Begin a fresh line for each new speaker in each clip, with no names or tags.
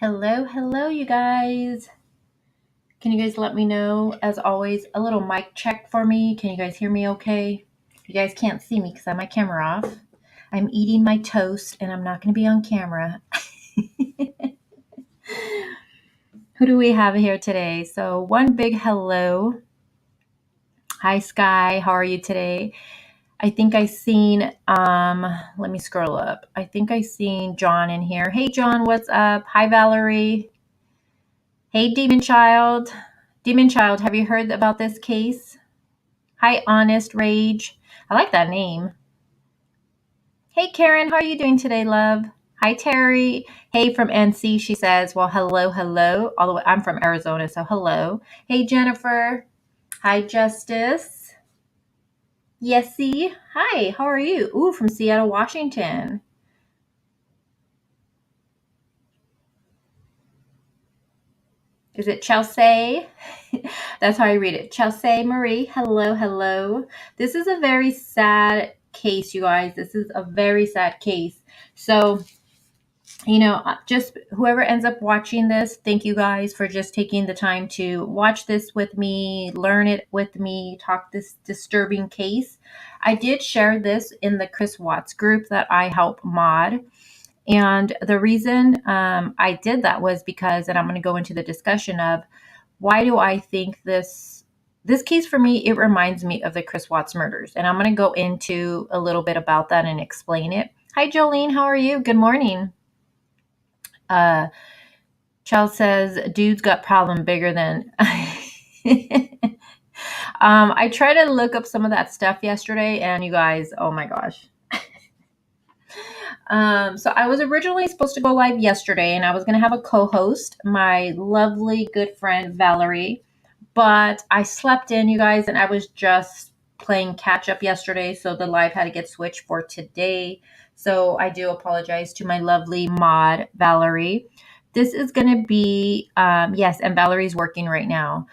Hello, you guys. Can you guys let me know, as always, a little mic check for me? Can you guys hear me okay? You guys can't see me because I have my camera off. I'm eating my toast and I'm not going to be on camera. Who do we have here today? So, one big hello. Hi, Sky. How are you today? I think I seen, let me scroll up. I think I seen John in here. Hey, John, what's up? Hi, Valerie. Hey, Demon Child. Demon Child, have you heard about this case? Hi, Honest Rage. I like that name. Hey, Karen, how are you doing today, love? Hi, Terry. Hey, from NC, she says, well, hello. All the way, I'm from Arizona, so hello. Hey, Jennifer. Hi, Justice. Yesy. Hi, how are you? Ooh, from Seattle, Washington. Is it Chelsea? That's how I read it. Chelsea Marie. Hello. This is a very sad case, you guys. This is a very sad case. So, just whoever ends up watching this, thank you guys for just taking the time to watch this with me, learn it with me, talk this disturbing case. I did share this in the Chris Watts group that I help mod. And the reason I did that was because, and I'm going to go into the discussion of why do I think this case for me, it reminds me of the Chris Watts murders. And I'm going to go into a little bit about that and explain it. Hi, Jolene. How are you? Good morning. Charles says, dude's got problem bigger than... I tried to look up some of that stuff yesterday, and you guys, oh my gosh. So I was originally supposed to go live yesterday, and I was going to have a co-host, my lovely good friend Valerie, but I slept in, you guys, and I was just playing catch up yesterday, so the live had to get switched for today. So I do apologize to my lovely mod Valerie. This is going to be yes, and Valerie's working right now.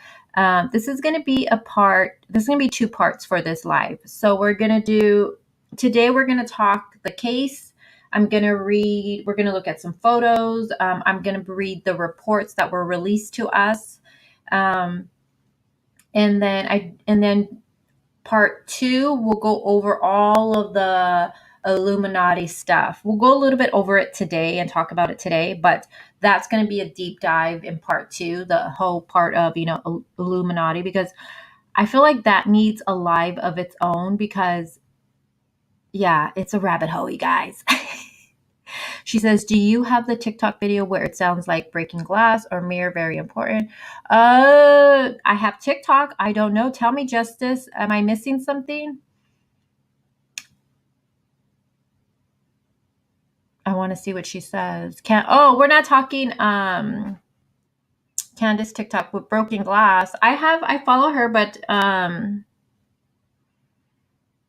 This is going to be two parts for this live. So we're going to talk the case. We're going to look at some photos. I'm going to read the reports that were released to us. And then part 2, we'll go over all of the Illuminati stuff. We'll go a little bit over it today and talk about it today, but that's going to be a deep dive in part 2, the whole part of, Illuminati, because I feel like that needs a live of its own because, yeah, it's a rabbit hole, you guys. She says, do you have the TikTok video where it sounds like breaking glass or mirror? Very important. I have TikTok. I don't know. Tell me, Justice. Am I missing something? I want to see what she says. We're not talking Candace TikTok with broken glass. I follow her, but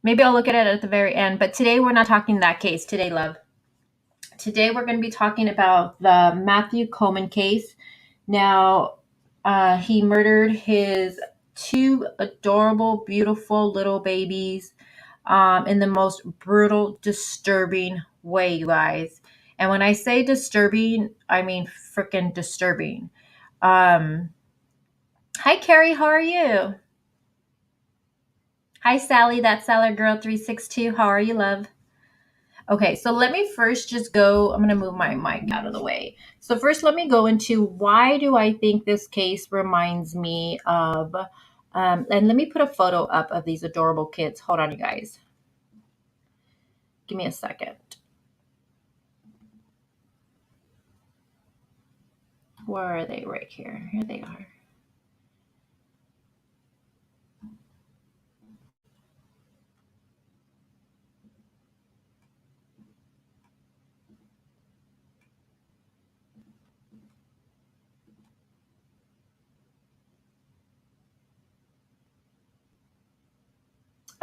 maybe I'll look at it at the very end. But today we're not talking that case. Today, love. Today we're going to be talking about the Matthew Coleman case. Now, he murdered his 2 adorable, beautiful little babies in the most brutal, disturbing way, you guys. And when I say disturbing, I mean freaking disturbing. Hi, Carrie. How are you? Hi, Sally. That's Salad Girl 362. How are you, love? Okay, so let me first just go, I'm going to move my mic out of the way. So first, let me go into why do I think this case reminds me of, and let me put a photo up of these adorable kids. Hold on, you guys. Give me a second. Where are they? Right here. Here they are.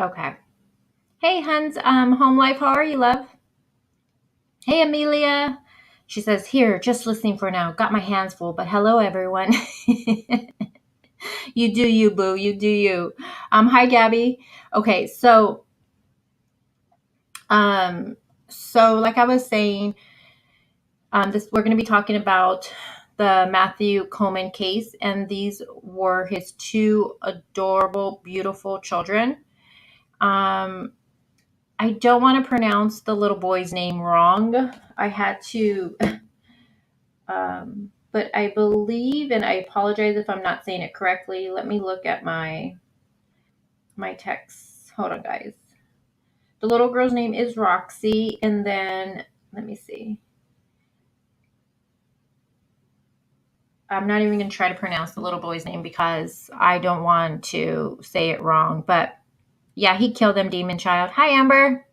Okay. Hey, Huns, Home Life, how are you, love? Hey, Amelia. She says, here, just listening for now. Got my hands full, but hello, everyone. You do you, boo. You do you. Hi, Gabby. Okay, so like I was saying, We're going to be talking about the Matthew Coleman case, and these were his two adorable, beautiful children. Um, I don't want to pronounce the little boy's name wrong. I had to, but I believe, and I apologize if I'm not saying it correctly. Let me look at my text. Hold on, guys. The little girl's name is Roxy, and then let me see. I'm not even going to try to pronounce the little boy's name because I don't want to say it wrong. But yeah, he killed them, demon child. Hi, Amber.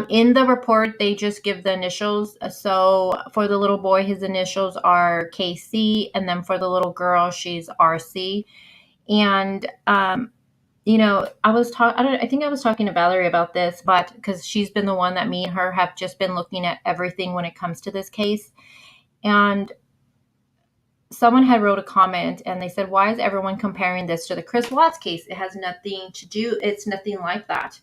In the report, they just give the initials. So for the little boy, his initials are KC, and then for the little girl, she's RC. And I think I was talking to Valerie about this, but because she's been the one that me and her have just been looking at everything when it comes to this case. And someone had wrote a comment and they said, why is everyone comparing this to the Chris Watts case? It has nothing to do. It's nothing like that.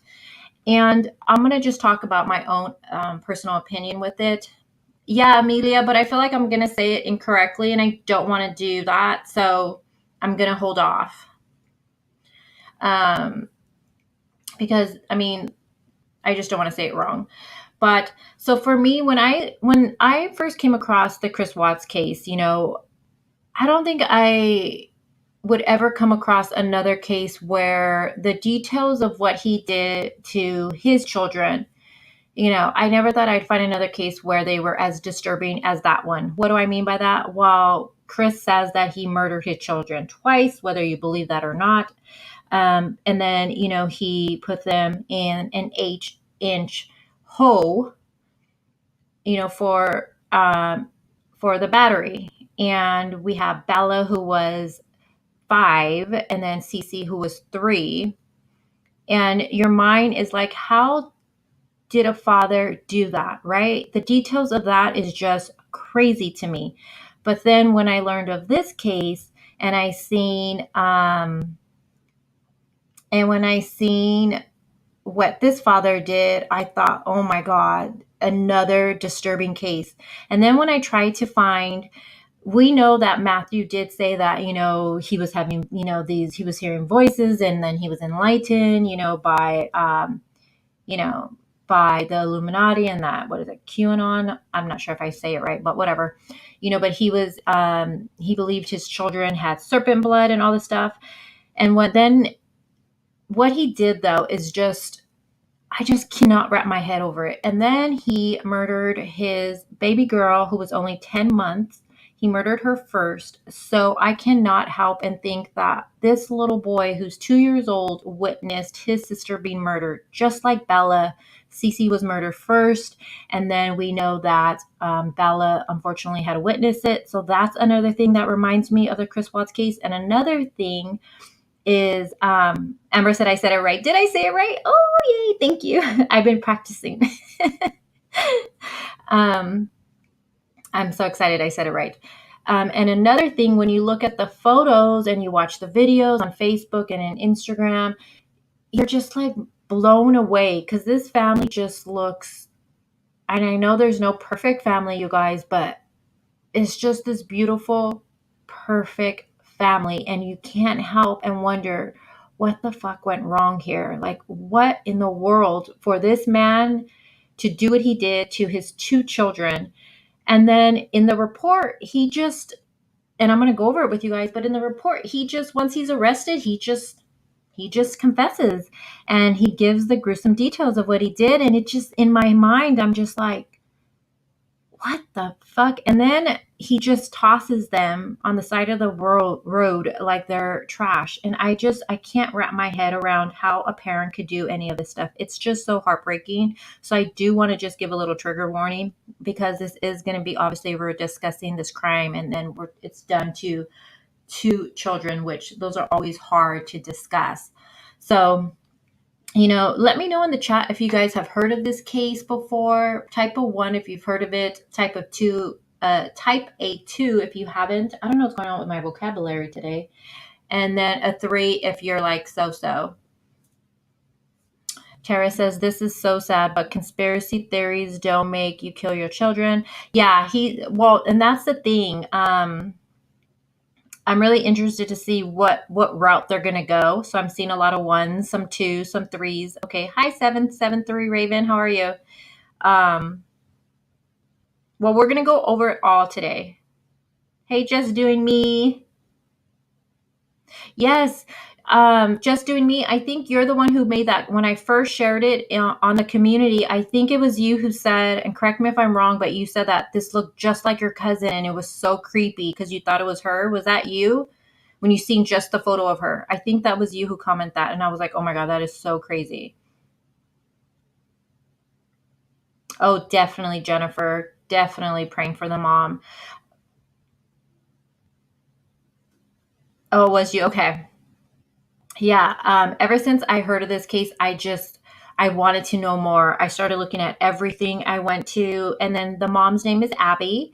And I'm going to just talk about my own personal opinion with it. Yeah, Amelia, but I feel like I'm going to say it incorrectly and I don't want to do that. So I'm going to hold off. Because I just don't want to say it wrong. But so for me, when I first came across the Chris Watts case, I don't think I would ever come across another case where the details of what he did to his children, I never thought I'd find another case where they were as disturbing as that one. What do I mean by that? Well, Chris says that he murdered his children twice, whether you believe that or not. And then, he put them in an 8-inch hole, for the battery. And we have Bella, who was 5, and then Cece, who was 3. And your mind is like, how did a father do that, right? The details of that is just crazy to me. But then when I learned of this case and I seen what this father did, I thought, oh my God, another disturbing case. And then when I tried to find, we know that Matthew did say that, he was having, he was hearing voices and then he was enlightened, by the Illuminati and that, what is it, Qanon? I'm not sure if I say it right, but whatever, but he was, he believed his children had serpent blood and all this stuff. And what he did though is I just cannot wrap my head over it. And then he murdered his baby girl who was only 10 months. He murdered her first. So I cannot help and think that this little boy who's 2 years old witnessed his sister being murdered, just like Bella. Cece was murdered first. And then we know that Bella unfortunately had to witness it. So that's another thing that reminds me of the Chris Watts case. And another thing is Amber said I said it right. Did I say it right? Oh, yay. Thank you. I've been practicing. I'm so excited I said it right. And another thing, when you look at the photos and you watch the videos on Facebook and on Instagram, you're just like blown away because this family just looks, and I know there's no perfect family, you guys, but it's just this beautiful, perfect family. And you can't help and wonder what the fuck went wrong here. Like, what in the world for this man to do what he did to his 2 children. And then in the report, and I'm going to go over it with you guys, but in the report, once he's arrested, he just confesses and he gives the gruesome details of what he did. And it just, in my mind, I'm just like, what the fuck? And then he just tosses them on the side of the road like they're trash. And I can't wrap my head around how a parent could do any of this stuff. It's just so heartbreaking. So I do want to just give a little trigger warning because this is going to be, obviously we're discussing this crime and then it's done to 2 children, which those are always hard to discuss. So let me know in the chat if you guys have heard of this case before. Type a 1 if you've heard of it. Type a 2 if you haven't. I don't know what's going on with my vocabulary today. And then a 3 if you're like so. Tara says, this is so sad, but conspiracy theories don't make you kill your children. Yeah, well, and that's the thing. I'm really interested to see what route they're gonna go. So I'm seeing a lot of ones, some twos, some threes. Okay, hi 773 Raven, how are you? Um, well, we're gonna go over it all today. Hey, just doing me. Yes, just doing me. I think you're the one who made that. When I first shared it on the community, I think it was you who said, and correct me if I'm wrong, but you said that this looked just like your cousin and it was so creepy because you thought it was her. Was that you? When you seen just the photo of her? I think that was you who commented that. And I was like, oh my God, that is so crazy. Oh, definitely, Jennifer. Definitely praying for the mom. Oh, was you? Okay. Yeah, ever since I heard of this case, I wanted to know more. I started looking at everything I went to, and then the mom's name is Abby.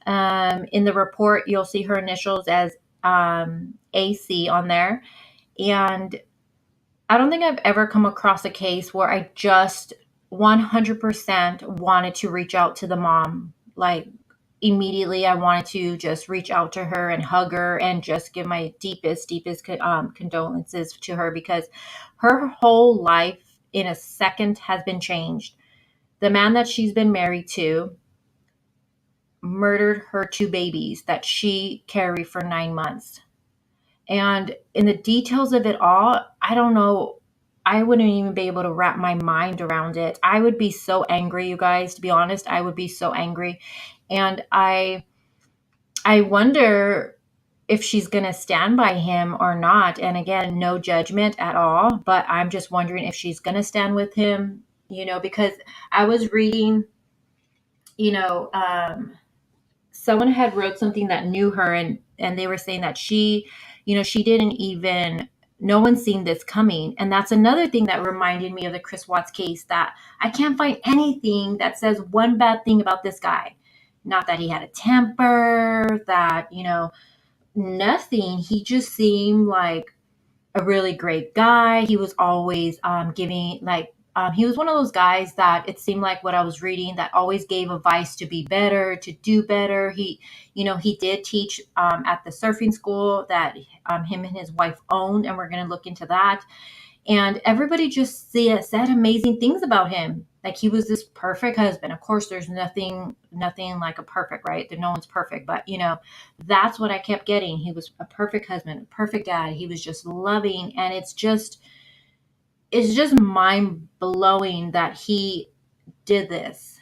In the report, you'll see her initials as AC on there. And I don't think I've ever come across a case where I just 100% wanted to reach out to the mom. Like, immediately, I wanted to just reach out to her and hug her and just give my deepest condolences to her, because her whole life in a second has been changed. The man that she's been married to murdered her two babies that she carried for 9 months. And in the details of it all, I don't know. I wouldn't even be able to wrap my mind around it. I would be so angry, you guys, to be honest. I would be so angry. And I wonder if she's going to stand by him or not. And again, no judgment at all, but I'm just wondering if she's going to stand with him, because I was reading, you know, someone had wrote something that knew her, and they were saying that she didn't even, no one's seen this coming. And that's another thing that reminded me of the Chris Watts case, that I can't find anything that says one bad thing about this guy. Not that he had a temper, that, nothing. He just seemed like a really great guy. He was always giving, like, he was one of those guys that it seemed like, what I was reading, that always gave advice to be better, to do better. He did teach at the surfing school that him and his wife owned, and we're going to look into that. And everybody just said amazing things about him. Like, he was this perfect husband. Of course, there's nothing like a perfect, right? That no one's perfect, but that's what I kept getting. He was a perfect husband, a perfect dad. He was just loving, and it's just mind blowing that he did this.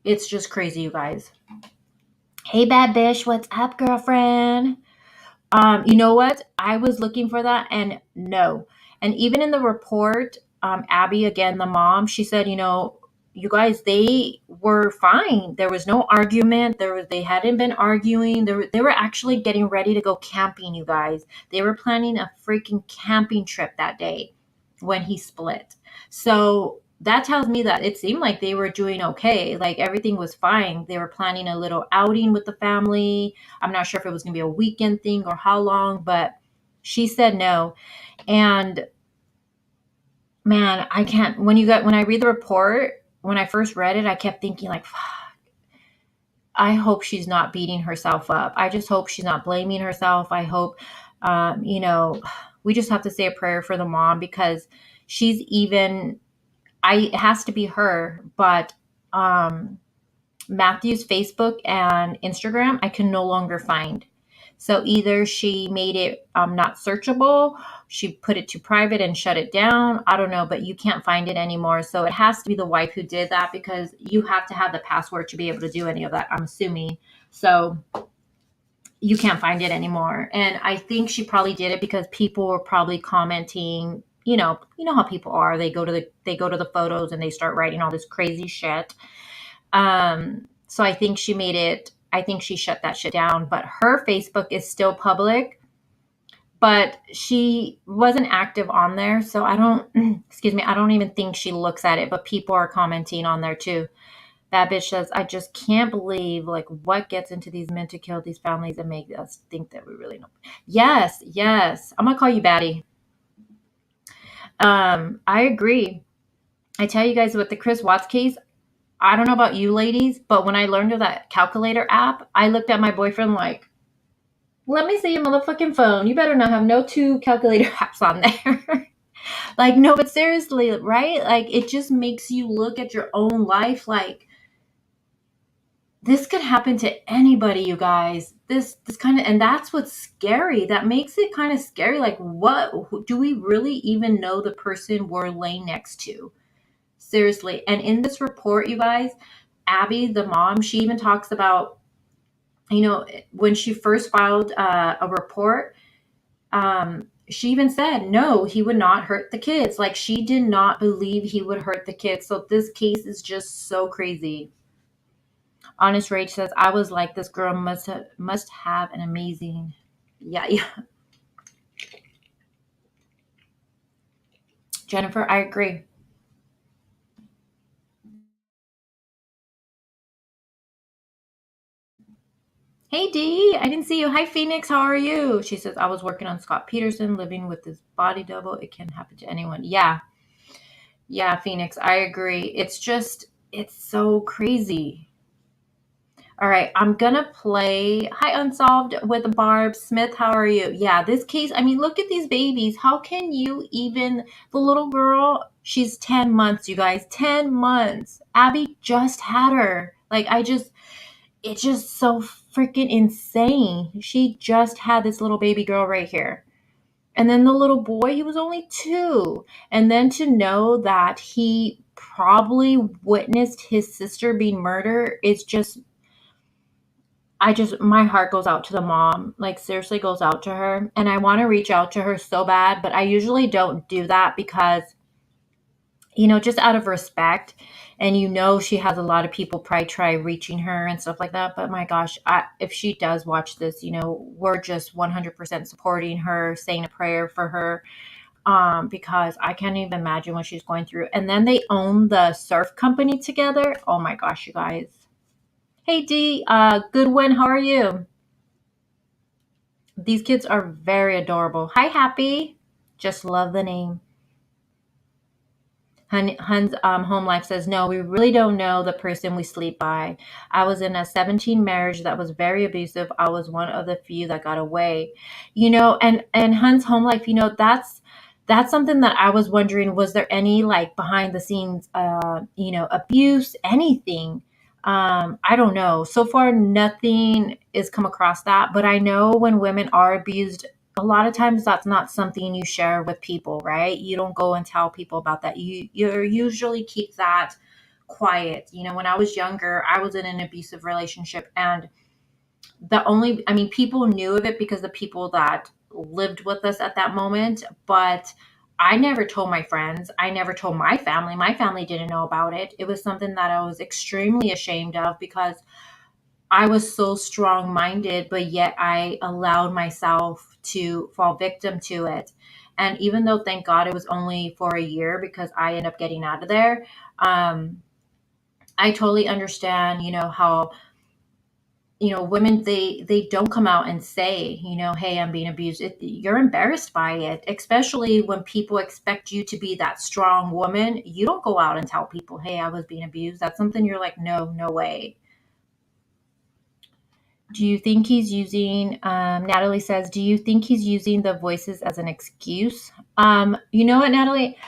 It's just crazy, you guys. Hey, bad bitch, what's up, girlfriend? You know what? I was looking for that, and no. And even in the report, Abby, again, the mom, she said, you guys, they were fine. There was no argument. They hadn't been arguing. They were actually getting ready to go camping, you guys. They were planning a freaking camping trip that day when he split. So that tells me that it seemed like they were doing okay. Like, everything was fine. They were planning a little outing with the family. I'm not sure if it was going to be a weekend thing or how long, but she said no. And man, I can't, when I read the report, when I first read it, I kept thinking, like, fuck, I hope she's not beating herself up. I just hope she's not blaming herself. I hope, we just have to say a prayer for the mom, because she's even, it has to be her, but Matthew's Facebook and Instagram, I can no longer find. So either she made it not searchable, she put it to private and shut it down. I don't know, but you can't find it anymore. So it has to be the wife who did that, because you have to have the password to be able to do any of that, I'm assuming. So you can't find it anymore. And I think she probably did it because people were probably commenting. You know how people are. They go to the photos and they start writing all this crazy shit. So I think she shut that shit down, but her Facebook is still public, but she wasn't active on there. So I don't, excuse me, I don't even think she looks at it, but people are commenting on there too. That bitch says, I just can't believe, like, what gets into these men to kill these families and make us think that we really know. Yes. I'm going to call you Batty. I agree. I tell you guys, with the Chris Watts case, I don't know about you ladies, but when I learned of that calculator app, I looked at my boyfriend like, let me see your motherfucking phone. You better not have no two calculator apps on there. Like, no, but seriously, right? Like, it just makes you look at your own life like, this could happen to anybody, you guys. This kind of, and that's what's scary. That makes it kind of scary. Like, what do we really even know the person we're laying next to? Seriously. And in this report, you guys, Abby, the mom, she even talks about, when she first filed a report, she even said, no, he would not hurt the kids. Like, she did not believe he would hurt the kids. So this case is just so crazy. Honest Rage says, I was like, this girl must have an amazing, yeah. Jennifer, I agree. Hey D, I didn't see you. Hi Phoenix, how are you? She says, I was working on Scott Peterson, living with his body double. It can happen to anyone. Yeah, Phoenix, I agree. It's so crazy. All right, I'm gonna play Hi Unsolved with Barb Smith. How are you? Yeah, this case, I mean, look at these babies. How can you even, the little girl, she's 10 months, you guys, 10 months. Abby just had her. Like, it's just so freaking insane. She just had this little baby girl right here. And then the little boy, he was only 2. And then to know that he probably witnessed his sister being murdered, it's just, my heart goes out to the mom, like seriously goes out to her. And I want to reach out to her so bad, but I usually don't do that because, just out of respect. And she has a lot of people probably try reaching her and stuff like that. But my gosh, if she does watch this, we're just 100% supporting her, saying a prayer for her, because I can't even imagine what she's going through. And then they own the surf company together. Oh my gosh, you guys. Hey D, Goodwin, how are you? These kids are very adorable. Hi, Happy. Just love the name. Hun's home life says, no, we really don't know the person we sleep by. I was in a 17 marriage that was very abusive. I was one of the few that got away. And Hun's home life, that's something that I was wondering, was there any like behind the scenes, abuse, anything? I don't know. So far, nothing is come across that, but I know when women are abused, a lot of times that's not something you share with people, right? You don't go and tell people about that. You usually keep that quiet. When I was younger, I was in an abusive relationship, and people knew of it because the people that lived with us at that moment, but I never told my friends. I never told my family. My family didn't know about it. It was something that I was extremely ashamed of because I was so strong minded, but yet I allowed myself to fall victim to it. And even though, thank God, it was only for a year because I ended up getting out of there, I totally understand, how, women, they don't come out and say, hey, I'm being abused. You're embarrassed by it, especially when people expect you to be that strong woman. You don't go out and tell people, hey, I was being abused. That's something you're like, no, no way. Do you think he's using, Natalie says, do you think he's using the voices as an excuse? You know what, Natalie?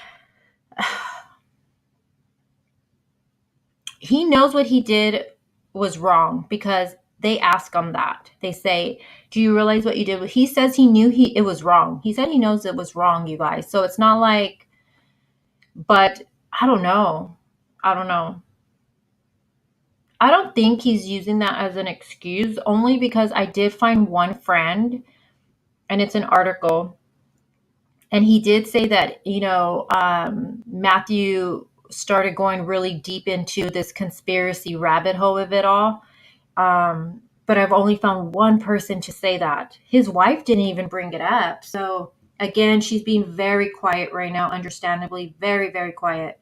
He knows what he did was wrong because they ask him that. They say, do you realize what you did? He says he knew it was wrong. He said he knows it was wrong, you guys. So it's not like, but I don't know. I don't know. I don't think he's using that as an excuse, only because I did find one friend, and it's an article. And he did say that, Matthew started going really deep into this conspiracy rabbit hole of it all. But I've only found one person to say that. His wife didn't even bring it up. So again, she's being very quiet right now, understandably, very, very quiet.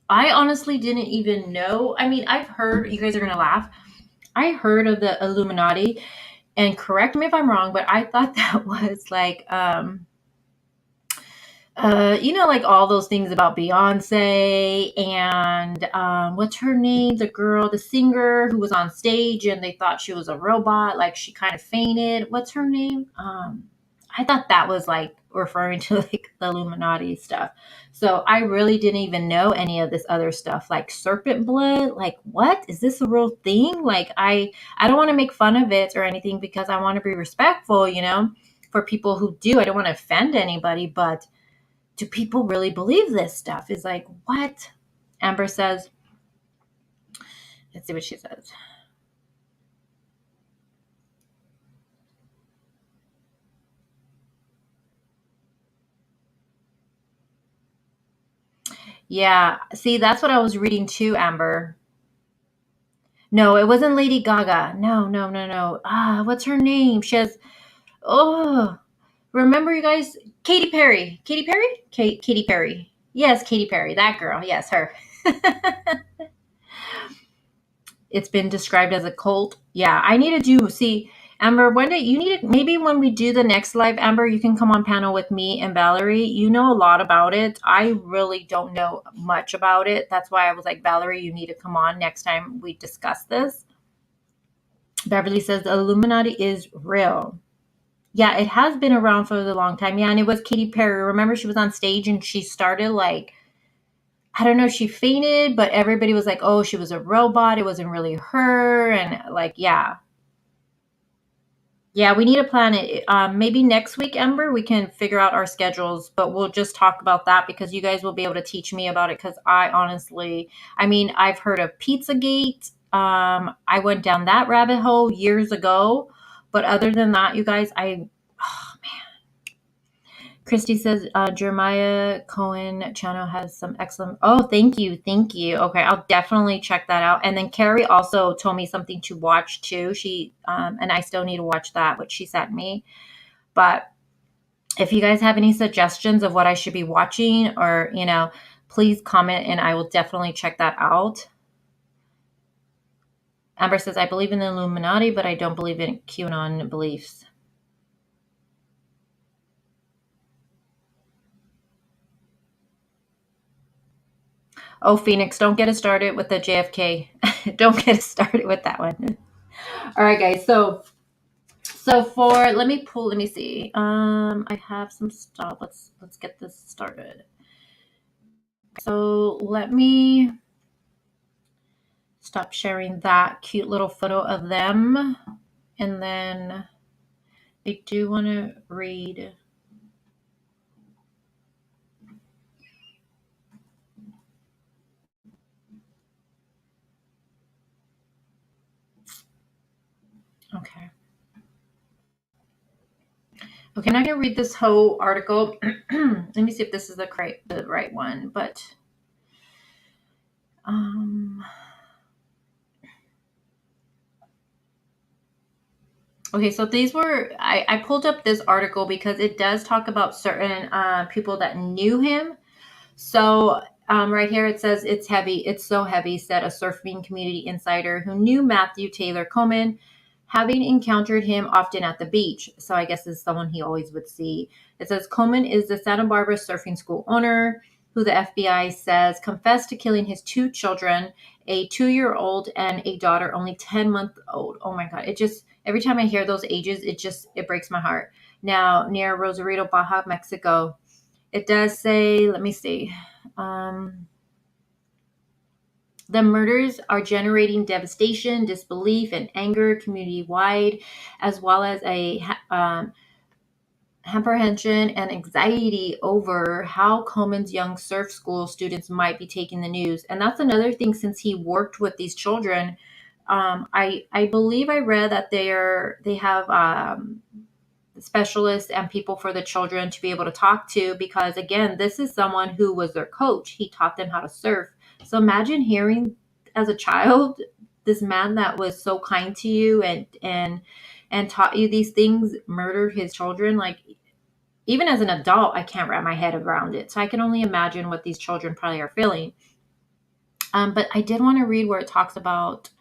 I honestly didn't even know. I mean, I've heard, you guys are going to laugh. I heard of the Illuminati, and correct me if I'm wrong, but I thought that was like, like all those things about Beyonce and what's her name? The girl, the singer who was on stage and they thought she was a robot, like she kind of fainted. What's her name? I thought that was like referring to like the Illuminati stuff. So I really didn't even know any of this other stuff, like serpent blood. Like, what is this a real thing? Like, I don't want to make fun of it or anything because I want to be respectful, for people who do. I don't want to offend anybody, but do people really believe this stuff? Is like, what? Amber says, let's see what she says. Yeah, see, that's what I was reading too, Amber. No, it wasn't Lady Gaga. No, no, no, no. What's her name? She has, oh, remember you guys? Katy Perry. Katy Perry? Katy Perry. Yes, Katy Perry. That girl. Yes, her. It's been described as a cult. Yeah, I need to see, Amber, one day you need to, maybe when we do the next live, Amber, you can come on panel with me and Valerie. You know a lot about it. I really don't know much about it. That's why I was like, Valerie, you need to come on next time we discuss this. Beverly says the Illuminati is real. Yeah, it has been around for a long time. Yeah, and it was Katy Perry. Remember, she was on stage and she started like, I don't know if she fainted, but everybody was like, oh, she was a robot. It wasn't really her. And like, yeah. Yeah, we need to plan it. Maybe next week, Ember, we can figure out our schedules, but we'll just talk about that because you guys will be able to teach me about it. Because I honestly, I mean, I've heard of Pizzagate. I went down that rabbit hole years ago. But other than that, you guys, Christy says Jeremiah Cohen channel has some excellent. Oh, thank you, thank you. Okay, I'll definitely check that out. And then Carrie also told me something to watch too. She and I still need to watch that, what she sent me. But if you guys have any suggestions of what I should be watching, or please comment, and I will definitely check that out. Amber says I believe in the Illuminati, but I don't believe in QAnon beliefs. Oh, Phoenix, don't get us started with the JFK. Don't get us started with that one. All right, guys. So let me see. I have some stuff. Let's get this started. So let me stop sharing that cute little photo of them. And then I do want to read. Okay. Okay, I'm not gonna read this whole article. Let me see if this is the right one. But okay, so these were I pulled up this article because it does talk about certain people that knew him. So right here it says it's heavy. It's so heavy, said a surfing community insider who knew Matthew Taylor Coleman, having encountered him often at the beach. So I guess this is someone he always would see. It says Coleman is the Santa Barbara surfing school owner who the FBI says confessed to killing his two children, a 2-year-old and a daughter only 10-month-old. Oh my God. It just, every time I hear those ages, it breaks my heart. Now, near Rosarito, Baja, Mexico, it does say, let me see. The murders are generating devastation, disbelief, and anger community-wide, as well as a apprehension and anxiety over how Coleman's young surf school students might be taking the news. And that's another thing, since he worked with these children. I believe I read that they have specialists and people for the children to be able to talk to, because again, this is someone who was their coach. He taught them how to surf. So imagine hearing as a child this man that was so kind to you and taught you these things murdered his children. Like, even as an adult, I can't wrap my head around it. So I can only imagine what these children probably are feeling. But I did want to read where it talks about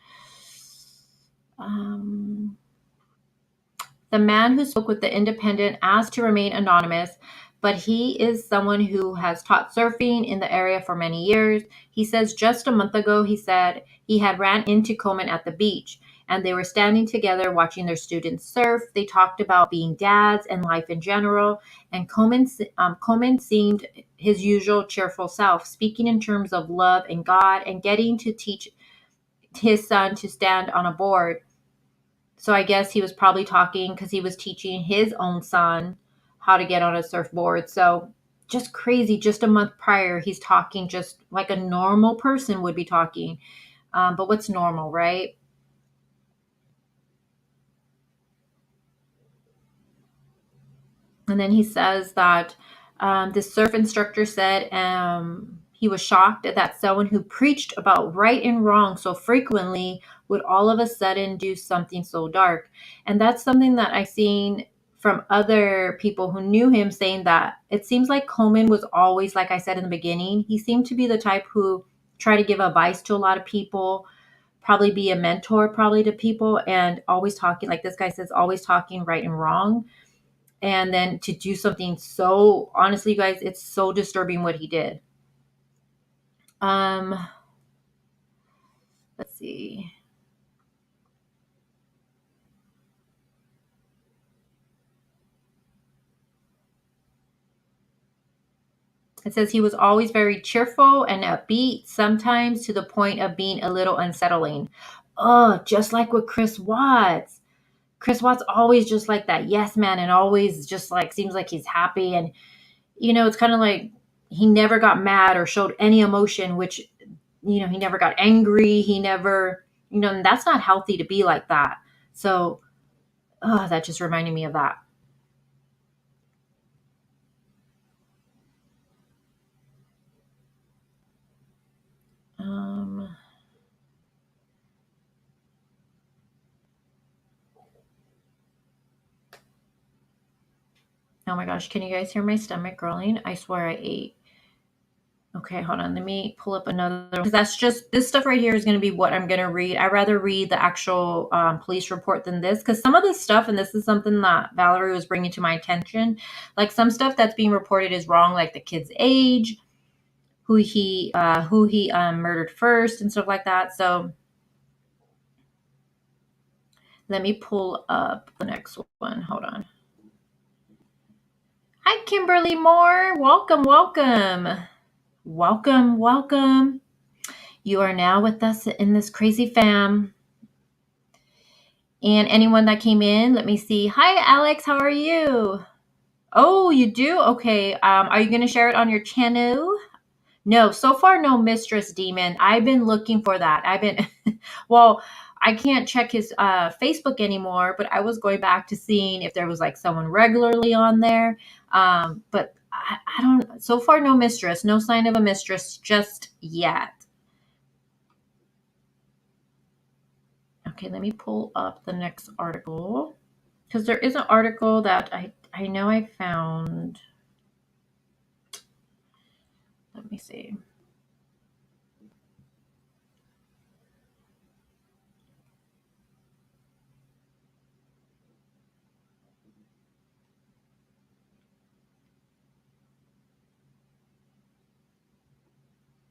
the man who spoke with the Independent asked to remain anonymous, but he is someone who has taught surfing in the area for many years. He says just a month ago, he said he had ran into Coleman at the beach and they were standing together watching their students surf. They talked about being dads and life in general. And Coleman seemed his usual cheerful self, speaking in terms of love and God and getting to teach his son to stand on a board. So I guess he was probably talking because he was teaching his own son how to get on a surfboard. So just crazy. Just a month prior, he's talking just like a normal person would be talking. But what's normal, right? And then he says that the surf instructor said he was shocked that someone who preached about right and wrong so frequently would all of a sudden do something so dark. And that's something that I've seen from other people who knew him saying that it seems like Coleman was always, like I said in the beginning, he seemed to be the type who tried to give advice to a lot of people, probably be a mentor probably to people, and always talking, like this guy says, always talking right and wrong. And then to do something so, honestly, you guys, it's so disturbing what he did. Um, let's see. It says he was always very cheerful and upbeat, sometimes to the point of being a little unsettling. Oh, just like with Chris Watts. Chris Watts always just like that yes man, and always just like seems like he's happy. And it's kind of like he never got mad or showed any emotion, which he never got angry. He never, and that's not healthy to be like that. So that just reminded me of that. Um, oh my gosh, can you guys hear my stomach growling? I swear I ate. Okay, hold on. Let me pull up another because that's just this stuff right here is going to be what I'm going to read. I'd rather read the actual police report than this because some of this stuff, and this is something that Valerie was bringing to my attention, like some stuff that's being reported is wrong, like the kid's age, who he murdered first, and stuff like that. So let me pull up the next one. Hold on. Hi, Kimberly Moore. Welcome, welcome. Welcome, welcome. You are now with us in this crazy fam. And anyone that came in, let me see. Hi, Alex. How are you? Oh, you do? Okay. Are you going to share it on your channel? No, so far, no Mistress Demon. I've been looking for that. Well, I can't check his Facebook anymore, but I was going back to seeing if there was like someone regularly on there. But I don't, so far, no mistress, no sign of a mistress just yet. Okay, let me pull up the next article because there is an article that I know I found. Let me see.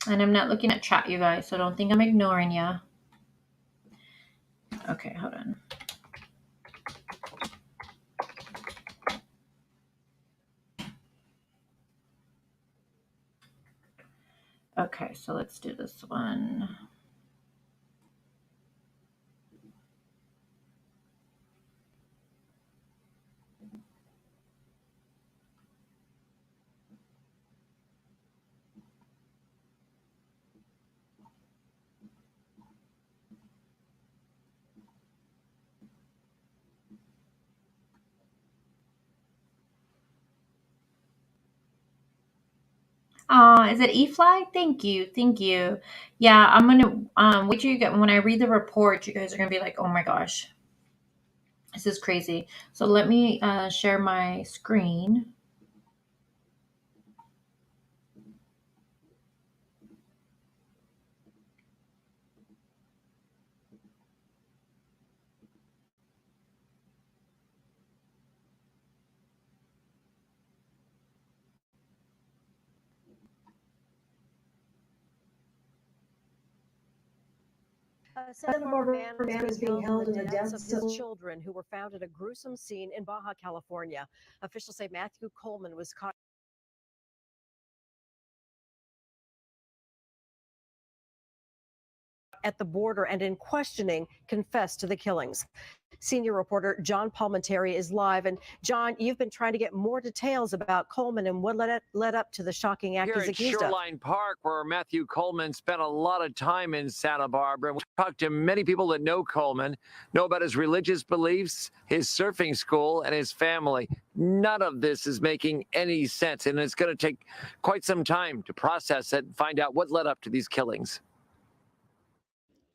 And I'm not looking at chat, you guys, so don't think I'm ignoring you. Okay, hold on. Okay, so let's do this one. Is it E-Fly? Thank you. Thank you. Yeah, I'm gonna wait till you get when I read the report, you guys are gonna be like, oh my gosh, this is crazy. So let me share my screen.
A Santa Barbara man is being held in the deaths of his children who were found at a gruesome scene in Baja California. Officials say Matthew Coleman was caught at the border and in questioning confessed to the killings. Senior reporter John Palmentary is live. And John, you've been trying to get more details about Coleman and what led up to the shocking act he's accused of.
Here at Shoreline Park, where Matthew Coleman spent a lot of time in Santa Barbara. We talked to many people that know Coleman, know about his religious beliefs, his surfing school, and his family. None of this is making any sense, and it's going to take quite some time to process it and find out what led up to these killings.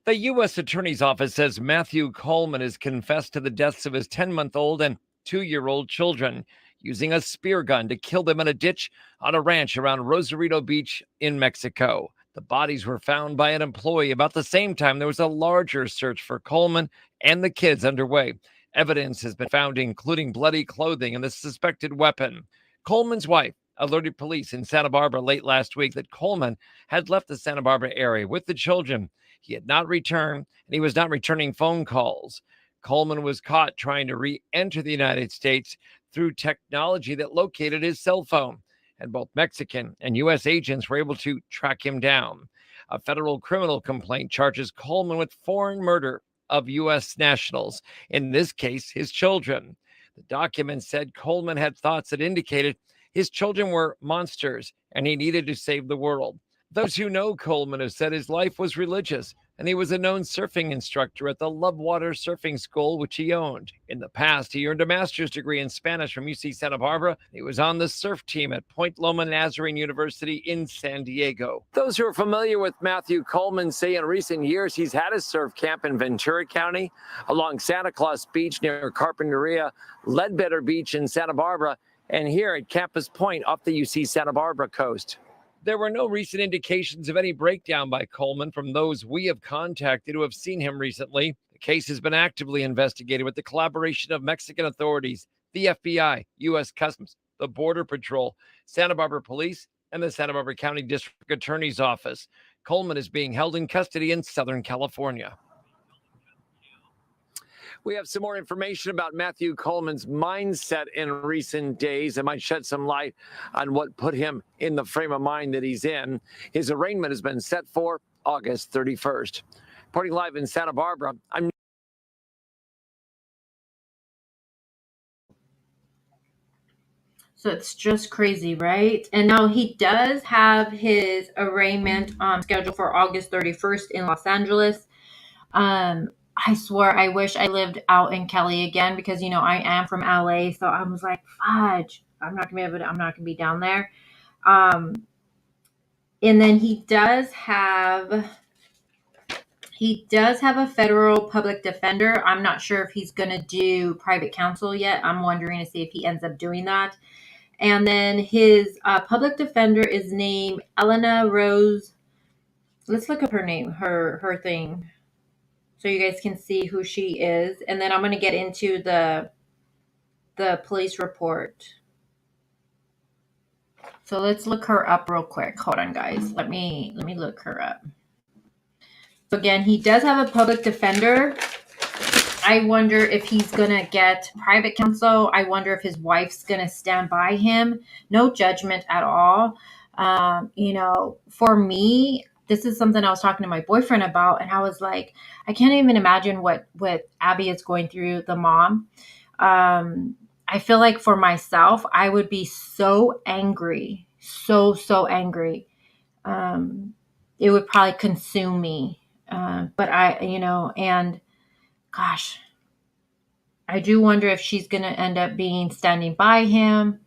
The U.S. Attorney's Office says Matthew Coleman has confessed to the deaths of his 10-month-old and 2-year-old children, using a spear gun to kill them in a ditch on a ranch around Rosarito Beach in Mexico. The bodies were found by an employee about the same time there was a larger search for Coleman and the kids underway. Evidence has been found, including bloody clothing and the suspected weapon. Coleman's wife alerted police in Santa Barbara late last week that Coleman had left the Santa Barbara area with the children. He had not returned, and he was not returning phone calls. Coleman was caught trying to re-enter the United States through technology that located his cell phone, and both Mexican and U.S. agents were able to track him down. A federal criminal complaint charges Coleman with foreign murder of U.S. nationals, in this case, his children. The document said Coleman had thoughts that indicated his children were monsters and he needed to save the world. Those who know Coleman have said his life was religious, and he was a known surfing instructor at the Lovewater Surfing School, which he owned. In the past, he earned a master's degree in Spanish from UC Santa Barbara. He was on the surf team at Point Loma Nazarene University in San Diego. Those who are familiar with Matthew Coleman say in recent years he's had a surf camp in Ventura County, along Santa Claus Beach near Carpinteria, Ledbetter Beach in Santa Barbara, and here at Campus Point off the UC Santa Barbara coast. There were no recent indications of any breakdown by Coleman from those we have contacted who have seen him recently. The case has been actively investigated with the collaboration of Mexican authorities, the FBI, U.S. Customs, the Border Patrol, Santa Barbara Police, and the Santa Barbara County District Attorney's Office. Coleman is being held in custody in Southern California. We have some more information about Matthew Coleman's mindset in recent days that might shed some light on what put him in the frame of mind that he's in. His arraignment has been set for August 31st. Reporting live in Santa Barbara, I'm
So it's just crazy, right? And now he does have his arraignment scheduled for August 31st in Los Angeles. I swear I wish I lived out in Cali again because, I am from LA. So I was like, fudge, I'm not gonna be down there. And then he does have a federal public defender. I'm not sure if he's going to do private counsel yet. I'm wondering to see if he ends up doing that. And then his public defender is named Elena Rose. Let's look up her name, her thing, so you guys can see who she is. And then I'm going to get into the police report. So let's look her up real quick. Hold on, guys. Let me look her up. So again, he does have a public defender. I wonder if he's going to get private counsel. I wonder if his wife's going to stand by him. No judgment at all. For me, this is something I was talking to my boyfriend about, and I was like, I can't even imagine what Abby is going through, the mom. I feel like for myself, I would be so angry, so angry. It would probably consume me. But and gosh, I do wonder if she's going to end up standing by him,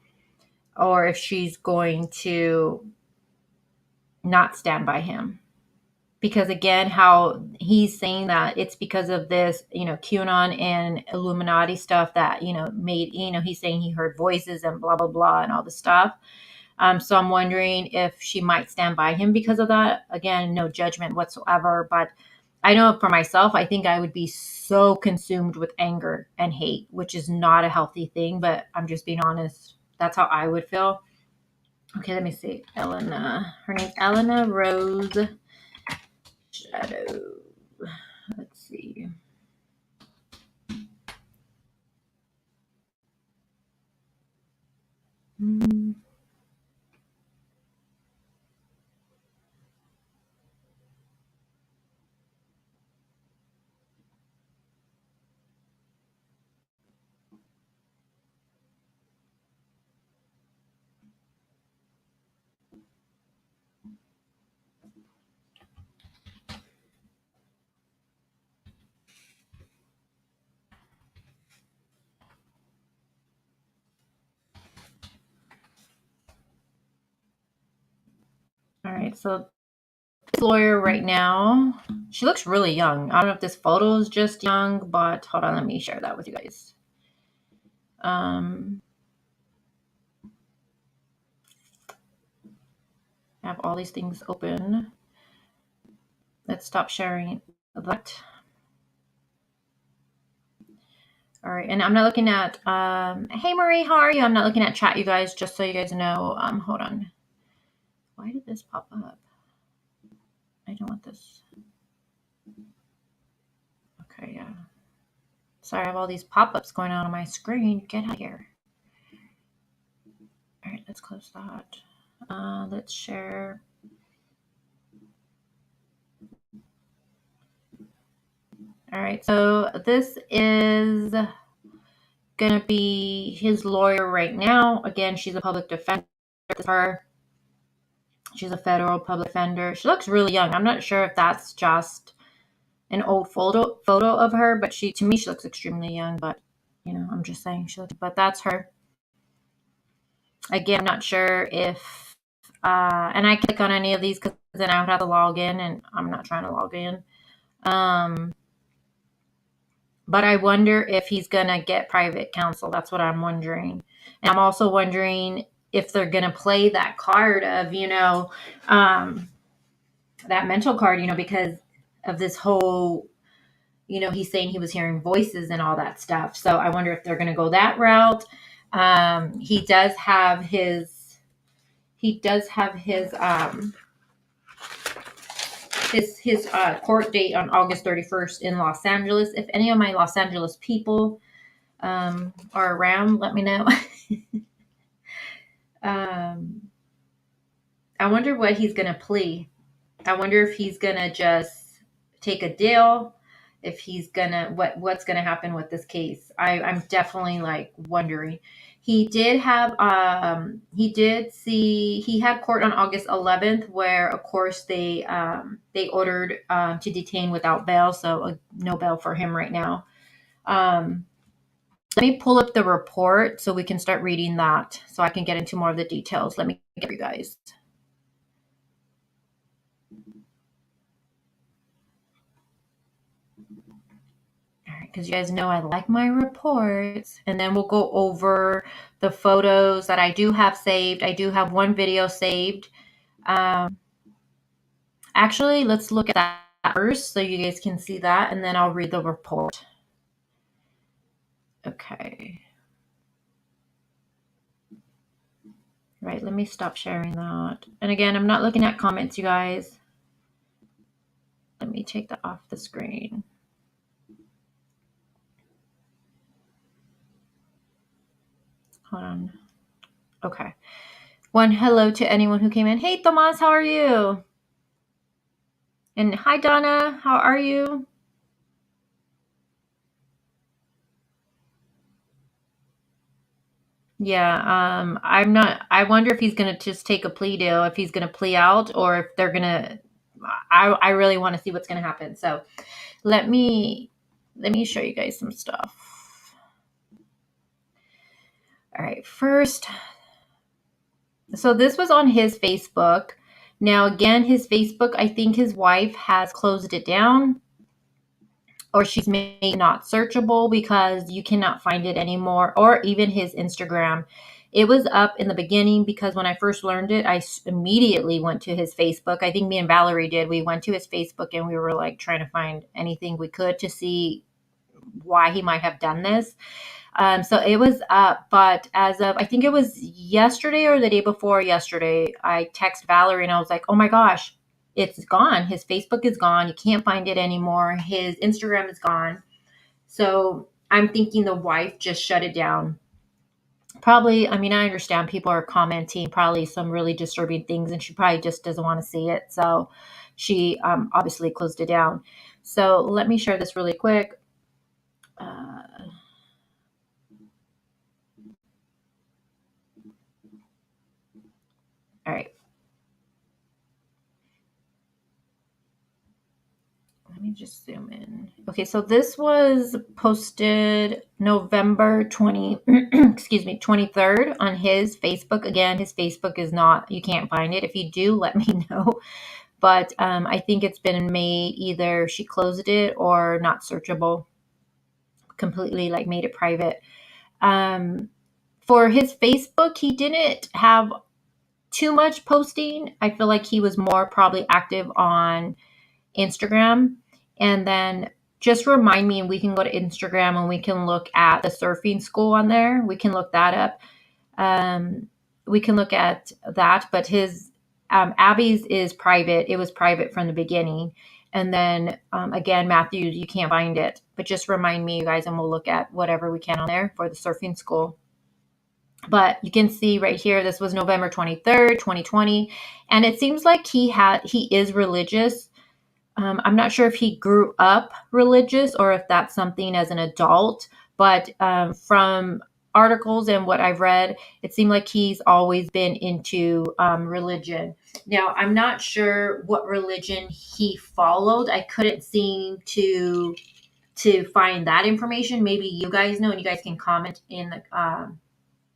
or if she's going to not stand by him. Because again, how he's saying that it's because of this, QAnon and Illuminati stuff that, made, he's saying he heard voices and blah, blah, blah, and all this stuff. So I'm wondering if she might stand by him because of that. Again, no judgment whatsoever. But I know for myself, I think I would be so consumed with anger and hate, which is not a healthy thing. But I'm just being honest. That's how I would feel. Okay, let me see. Her name's Elena Rose Shadow. see. All right, so this lawyer right now, she looks really young. I don't know if this photo is just young, but hold on, let me share that with you guys. I have all these things open. Let's stop sharing that. All right, and I'm not looking at, hey Marie, how are you? I'm not looking at chat, you guys, just so you guys know. Hold on. Why did this pop up? I don't want this. Okay, yeah. Sorry, I have all these pop-ups going on my screen. Get out of here. All right, let's close that. Let's share. All right, so this is going to be his lawyer right now. Again, she's a public defender. This is her. She's a federal public defender. She looks really young. I'm not sure if that's just an old photo of her, but to me, she looks extremely young. But you know, I'm just saying but that's her. Again, I'm not sure if, and I click on any of these because then I would have to log in, and I'm not trying to log in. But I wonder if he's going to get private counsel. That's what I'm wondering. And I'm also wondering if they're going to play that card of, you know, that mental card, you know, because of this whole, you know, he's saying he was hearing voices and all that stuff. So I wonder if they're going to go that route. He does have his court date on August 31st in Los Angeles. If any of my Los Angeles people are around, let me know. I wonder what he's going to plea. I wonder if he's going to just take a deal, if he's going to, what's going to happen with this case. I'm definitely like wondering. He did have, he had court on August 11th where, of course, they ordered to detain without bail. So no bail for him right now. Let me pull up the report so we can start reading that so I can get into more of the details. Let me get you guys. Because you guys know I like my reports. And then we'll go over the photos that I do have saved. I do have one video saved. Actually, let's look at that first so you guys can see that, and then I'll read the report. Okay. Right, let me stop sharing that. And again, I'm not looking at comments, you guys. Let me take that off the screen. Hold on. Okay. One hello to anyone who came in. Hey, Tomas, how are you? And hi, Donna. How are you? Yeah, I wonder if he's going to just take a plea deal, if he's going to plea out, or if they're going to, I really want to see what's going to happen. So let me show you guys some stuff. All right, first, so this was on his Facebook. Now, again, his Facebook, I think his wife has closed it down, or she's made not searchable because you cannot find it anymore, or even his Instagram. It was up in the beginning because when I first learned it, I immediately went to his Facebook. I think me and Valerie did. We went to his Facebook and we were like trying to find anything we could to see why he might have done this. So it was up, but as of, I think it was yesterday or the day before yesterday, I texted Valerie and I was like, oh my gosh, it's gone. His Facebook is gone. You can't find it anymore. His Instagram is gone. So I'm thinking the wife just shut it down. Probably, I mean, I understand people are commenting probably some really disturbing things, and she probably just doesn't want to see it. So she obviously closed it down. So let me share this really quick. All right. Let me just zoom in. Okay, so this was posted November 23rd on his Facebook. Again, his Facebook is not, you can't find it. If you do, let me know. But I think it's been made, either she closed it or not searchable, completely like made it private. For his Facebook, he didn't have too much posting. I feel like he was more probably active on Instagram. And then just remind me, and we can go to Instagram and we can look at the surfing school on there. We can look that up. We can look at that, but his Abby's is private. It was private from the beginning. And then again, Matthew, you can't find it, but just remind me, you guys, and we'll look at whatever we can on there for the surfing school. But you can see right here, this was November 23rd, 2020. And it seems like he is religious. I'm not sure if he grew up religious or if that's something as an adult, but from articles and what I've read, it seemed like he's always been into religion. Now, I'm not sure what religion he followed. I couldn't seem to find that information. Maybe you guys know, and you guys can comment in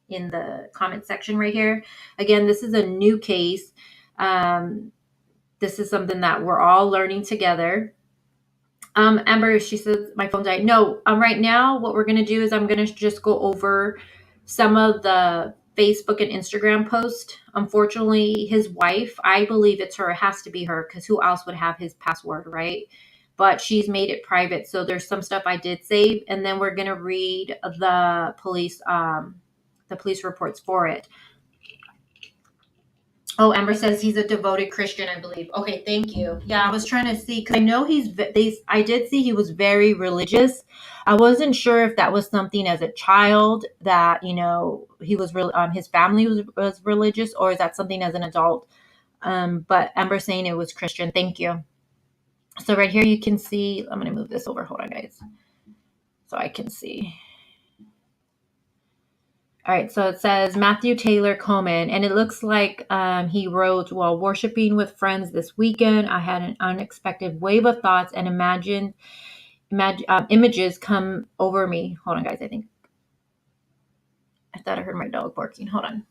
the comment section right here. Again, this is a new case. This is something that we're all learning together. Amber, she says, my phone died. No, right now, what we're going to do is I'm going to just go over some of the Facebook and Instagram posts. Unfortunately, his wife, I believe it's her. It has to be her, because who else would have his password, right? But she's made it private. So there's some stuff I did save. And then we're going to read the police reports for it. Oh, Amber says he's a devoted Christian, I believe. Okay, thank you. Yeah, I was trying to see, because I know I did see he was very religious. I wasn't sure if that was something as a child that, he was really, his family was religious, or is that something as an adult? But Amber saying it was Christian. Thank you. So right here you can see, I'm going to move this over. Hold on, guys. So I can see. All right, so it says Matthew Taylor Coleman, and it looks like he wrote, while worshiping with friends this weekend, I had an unexpected wave of thoughts and images come over me. Hold on, guys. I thought I heard my dog barking. Hold on.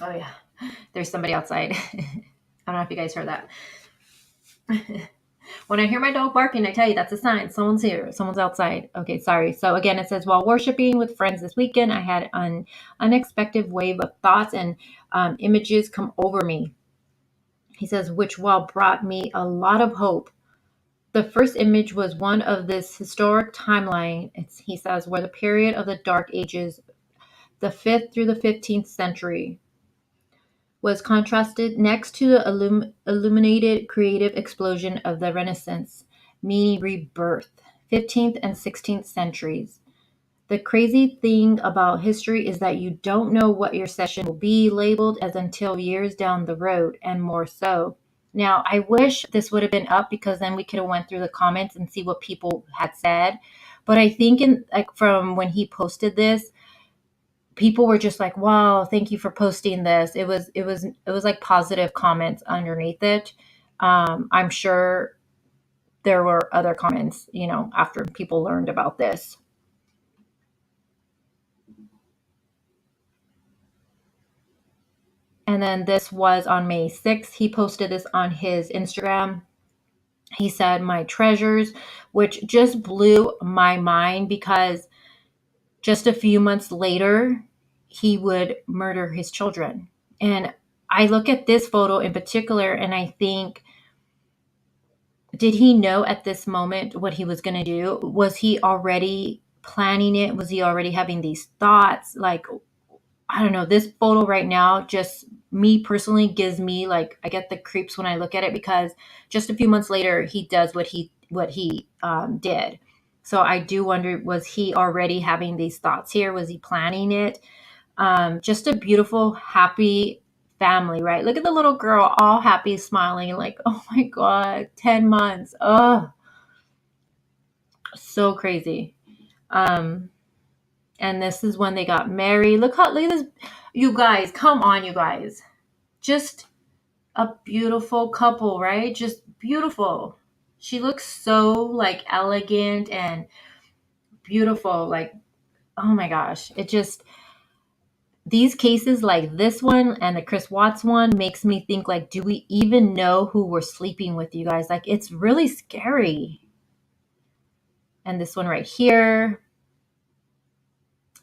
Oh, yeah. There's somebody outside. I don't know if you guys heard that. When I hear my dog barking, I tell you that's a sign. Someone's here. Someone's outside. Okay, sorry. So again, it says, while worshiping with friends this weekend, I had an unexpected wave of thoughts and images come over me. He says, which brought me a lot of hope. The first image was one of this historic timeline. He says, where the period of the Dark Ages, the 5th through the 15th century, was contrasted next to the illuminated creative explosion of the Renaissance, meaning rebirth, 15th and 16th centuries. The crazy thing about history is that you don't know what your session will be labeled as until years down the road, and more so. Now, I wish this would have been up, because then we could have went through the comments and see what people had said. But I think from when he posted this, people were just like, wow, thank you for posting this. It was like positive comments underneath it. I'm sure there were other comments, after people learned about this. And then this was on May 6th. He posted this on his Instagram. He said, my treasures, which just blew my mind, because just a few months later, he would murder his children. And I look at this photo in particular and I think, did he know at this moment what he was going to do? Was he already planning it? Was he already having these thoughts? Like, I don't know, this photo right now, just me personally gives me like, I get the creeps when I look at it, because just a few months later he does what he did. So I do wonder, was he already having these thoughts here? Was he planning it? Just a beautiful, happy family, right? Look at the little girl, all happy, smiling, like, oh my God, 10 months. Oh, so crazy. And this is when they got married. Look at this. You guys, come on, you guys. Just a beautiful couple, right? Just beautiful. She looks so like elegant and beautiful. Like, oh my gosh. It just, these cases like this one and the Chris Watts one makes me think, like, do we even know who we're sleeping with, you guys? Like, it's really scary. And this one right here,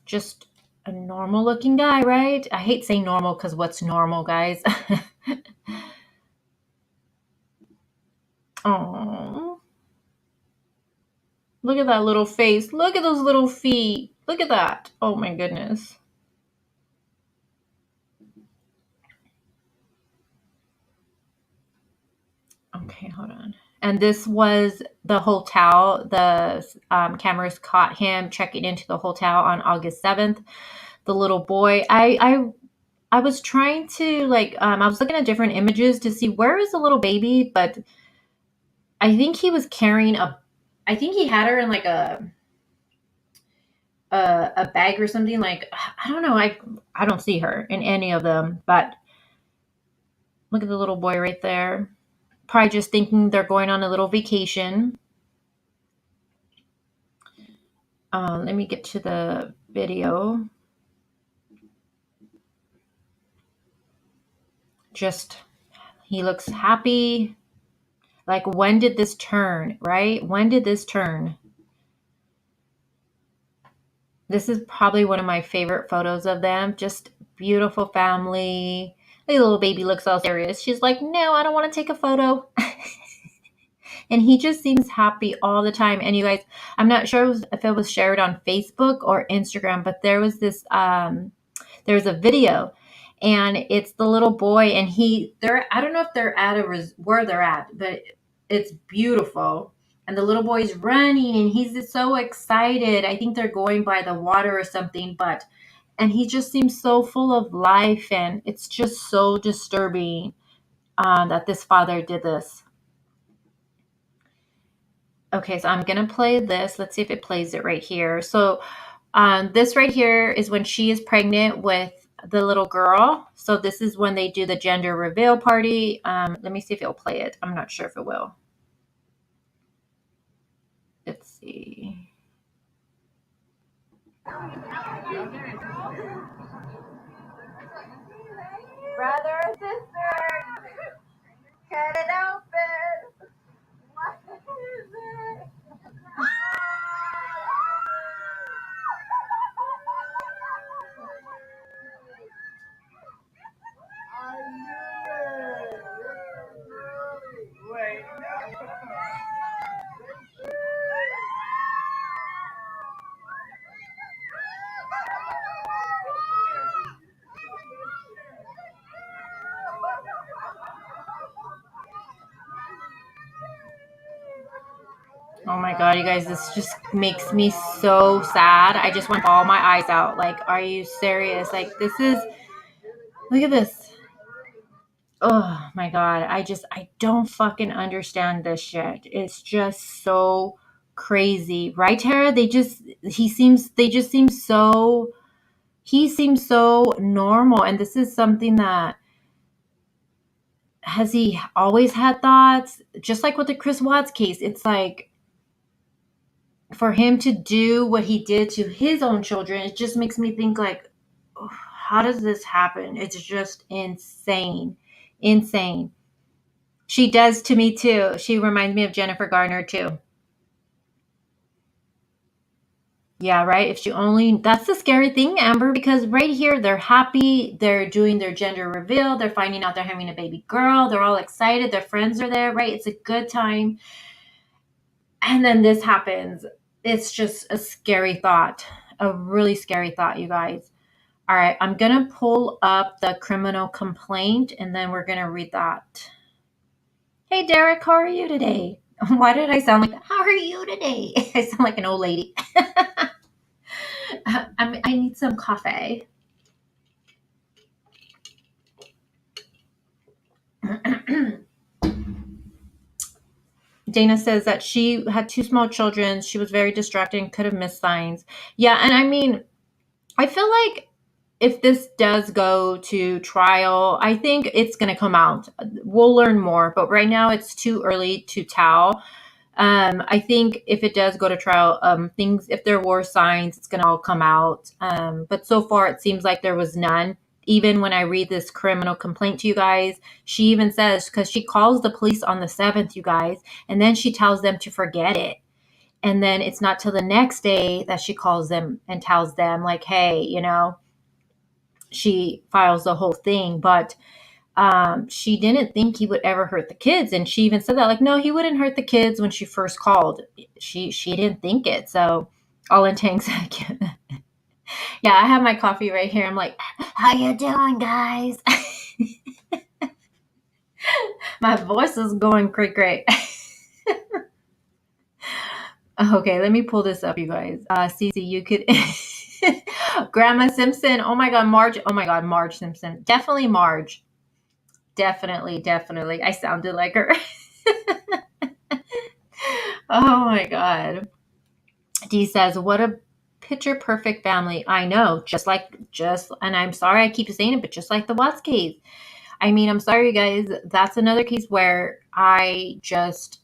just a normal looking guy, right? I hate saying normal because what's normal, guys? Oh, look at that little face. Look at those little feet. Look at that. Oh my goodness. Okay, hold on. And this was the hotel. The cameras caught him checking into the hotel on August 7th. The little boy. I was trying to like, I was looking at different images to see where is the little baby, but I think he was carrying I think he had her in like a bag or something. Like, I don't know. I don't see her in any of them, but look at the little boy right there. Probably just thinking they're going on a little vacation. Let me get to the video. Just, he looks happy. Like, when did this turn, right? When did this turn? This is probably one of my favorite photos of them. Just beautiful family. The little baby looks all serious. She's like, no, I don't want to take a photo. And he just seems happy all the time. And you guys, I'm not sure if it was shared on Facebook or Instagram, but there was this, there was a video, and it's the little boy, and I don't know if they're at where they're at, but it's beautiful. And the little boy's running, and he's just so excited. I think they're going by the water or something, and he just seems so full of life, and it's just so disturbing that this father did this. Okay, so I'm going to play this. Let's see if it plays it right here. So this right here is when she is pregnant with the little girl. So this is when they do the gender reveal party. Let me see if it'll play it. I'm not sure if it will. Let's see. Brother or sister, cut it open. What is it? I knew it. Wait, no. Oh my God, you guys, this just makes me so sad. I just want to bawl my eyes out. Like, are you serious? Like, this is, look at this. Oh my God. I don't fucking understand this shit. It's just so crazy. Right, Tara? He seems so normal. And this is something that, has he always had thoughts? Just like with the Chris Watts case, it's like, for him to do what he did to his own children, it just makes me think, like, oh, how does this happen? It's just insane. Insane. She does to me too. She reminds me of Jennifer Garner too. Yeah, right. If she only, that's the scary thing, Amber, because right here they're happy. They're doing their gender reveal. They're finding out they're having a baby girl. They're all excited. Their friends are there, right? It's a good time. And then this happens. It's just a scary thought, a really scary thought, you guys. All right, I'm going to pull up the criminal complaint and then we're going to read that. Hey, Derek, how are you today? Why did I sound like, how are you today? I sound like an old lady. I need some coffee. Dana says that she had 2 small children. She was very distracted and could have missed signs. Yeah, and I mean, I feel like if this does go to trial, I think it's going to come out. We'll learn more, but right now it's too early to tell. I think if it does go to trial, if there were signs, it's going to all come out. But so far, it seems like there was none. Even when I read this criminal complaint to you guys, she even says, because she calls the police on the 7th, you guys, and then she tells them to forget it. And then it's not till the next day that she calls them and tells them, like, hey, she files the whole thing. But she didn't think he would ever hurt the kids. And she even said that, like, no, he wouldn't hurt the kids when she first called. She didn't think it. So all in tanks. Yeah, I have my coffee right here. I'm like, how you doing, guys? My voice is going great. Okay, let me pull this up, you guys. Cece, you could... Grandma Simpson. Oh my God, Marge. Oh my God, Marge Simpson. Definitely Marge. Definitely. I sounded like her. Oh my God. Dee says, what a picture perfect family. I know, and I'm sorry I keep saying it, but just like the Watts case. I mean, I'm sorry, you guys. That's another case where I just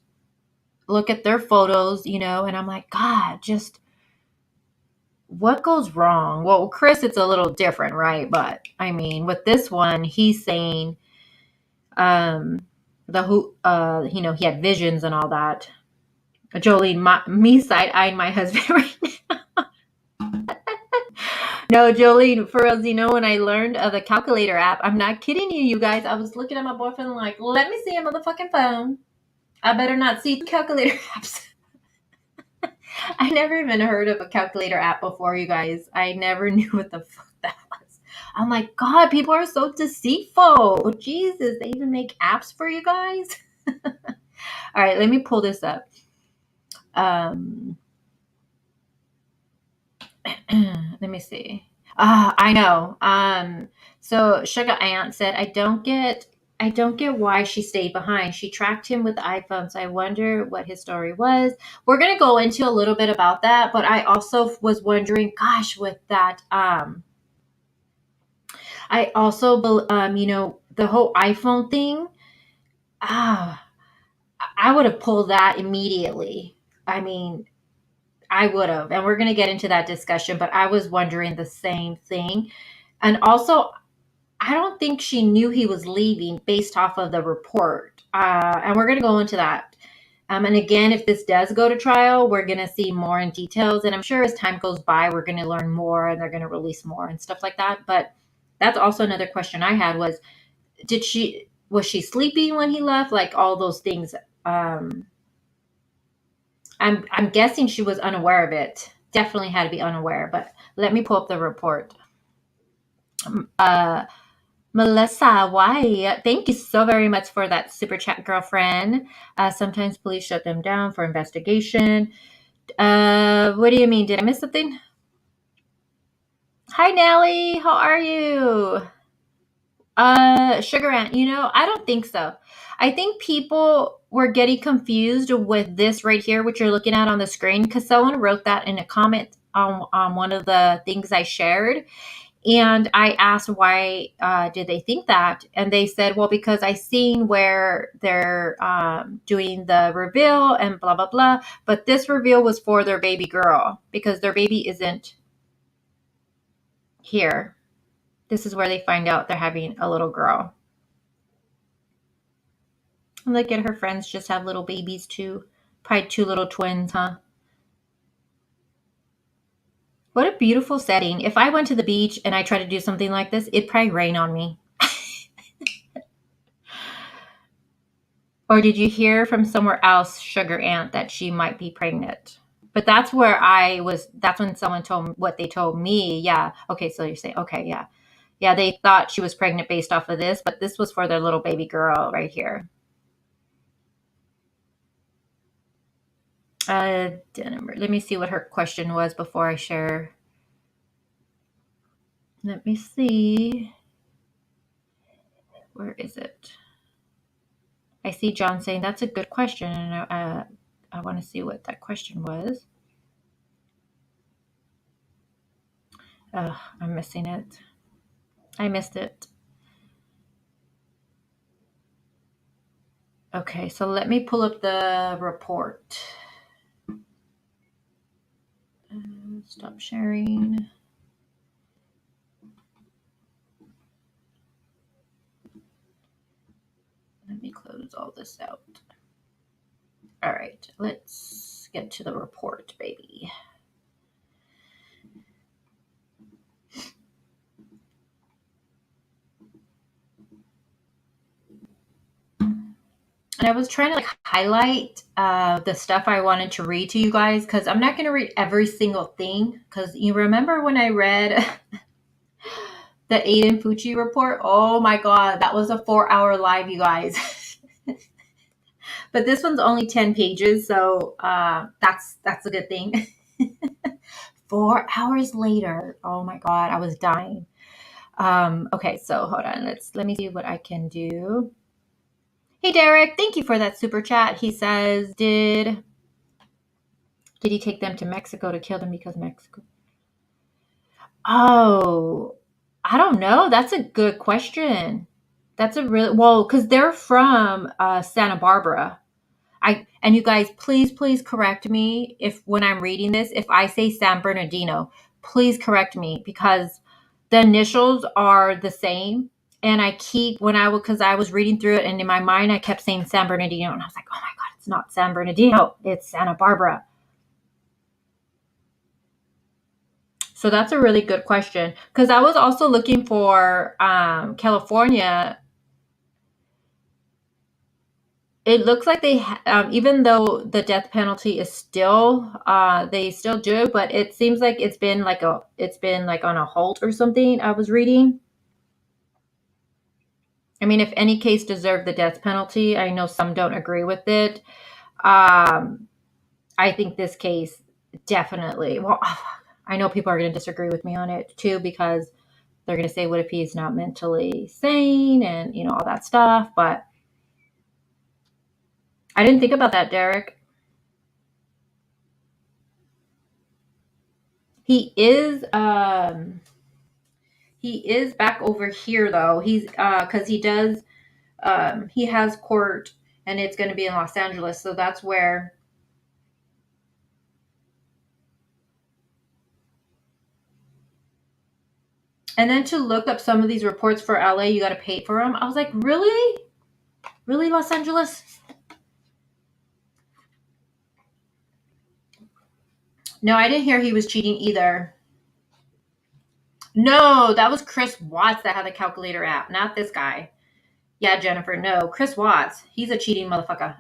look at their photos, and I'm like, God, just what goes wrong? Well, Chris, it's a little different, right? But I mean, with this one, he's saying, he had visions and all that. Jolene, me side-eyeing my husband right now. No, Jolene, for real, when I learned of the calculator app, I'm not kidding you guys. I was looking at my boyfriend like, let me see a motherfucking phone. I better not see calculator apps. I never even heard of a calculator app before, you guys. I never knew what the fuck that was. I'm like, God, people are so deceitful. Jesus, they even make apps for you guys? All right, let me pull this up. Let me see. I know. So Sugar Aunt said, I don't get why she stayed behind. She tracked him with the iPhone, so I wonder what his story was. We're gonna go into a little bit about that, but I also was wondering, gosh, with that, I also, the whole iPhone thing. I would have pulled that immediately. I mean, I would have, and we're going to get into that discussion, but I was wondering the same thing. And also, I don't think she knew he was leaving based off of the report. And we're going to go into that. And again, if this does go to trial, we're going to see more in details. And I'm sure as time goes by, we're going to learn more and they're going to release more and stuff like that. But that's also another question I had was was she sleeping when he left? Like all those things. I'm guessing she was unaware of it. Definitely had to be unaware, but let me pull up the report. Melissa, why? Thank you so very much for that super chat, girlfriend. Sometimes police shut them down for investigation. What do you mean? Did I miss something? Hi, Nellie. How are you? Sugar Aunt, I don't think so. I think people were getting confused with this right here, which you're looking at on the screen, because someone wrote that in a comment on one of the things I shared. And I asked why did they think that? And they said, well, because I seen where they're doing the reveal and blah, blah, blah. But this reveal was for their baby girl because their baby isn't here. This is where they find out they're having a little girl. Look at her friends just have little babies too. Probably 2 little twins, huh? What a beautiful setting. If I went to the beach and I tried to do something like this, it'd probably rain on me. Or did you hear from somewhere else, Sugar Aunt, that she might be pregnant? But that's where I was. That's when someone told me what they told me. Yeah. Okay. So you're saying, okay. Yeah. Yeah. They thought she was pregnant based off of this, but this was for their little baby girl right here. Let me see what her question was before I share. Let me see. Where is it? I see John saying that's a good question, and I want to see what that question was. I'm missing it. I missed it. Okay, so let me pull up the report. Stop sharing. Let me close all this out. All right, let's get to the report, baby. And I was trying to like highlight the stuff I wanted to read to you guys because I'm not going to read every single thing because you remember when I read the Aiden Fucci report? Oh my God, that was a 4-hour live, you guys. But this one's only 10 pages, so that's a good thing. 4 hours later, oh my God, I was dying. Okay, so hold on, let me see what I can do. Hey Derek, thank you for that super chat. He says, did he take them to Mexico to kill them because Mexico? Oh, I don't know. That's a good question. That's a really well, because they're from Santa Barbara. And you guys, please correct me if when I'm reading this, if I say San Bernardino, please correct me because the initials are the same. And I keep because I was reading through it and in my mind I kept saying San Bernardino and I was like, oh my God, it's not San Bernardino, it's Santa Barbara. So that's a really good question because I was also looking for California. It looks like they, even though the death penalty is still, they still do, but it seems like it's been like on a halt or something. I was reading. I mean, if any case deserved the death penalty, I know some don't agree with it. I think this case definitely. Well, I know people are going to disagree with me on it too because they're going to say, "What if he's not mentally sane?" and all that stuff, but. I didn't think about that, Derek. He is back over here though. He's because he does he has court and it's going to be in Los Angeles, so that's where. And then to look up some of these reports for LA, you got to pay for them. I was like, really, Los Angeles? No, I didn't hear he was cheating either. No, that was Chris Watts that had the calculator app, not this guy. Yeah, Jennifer, no. Chris Watts, he's a cheating motherfucker.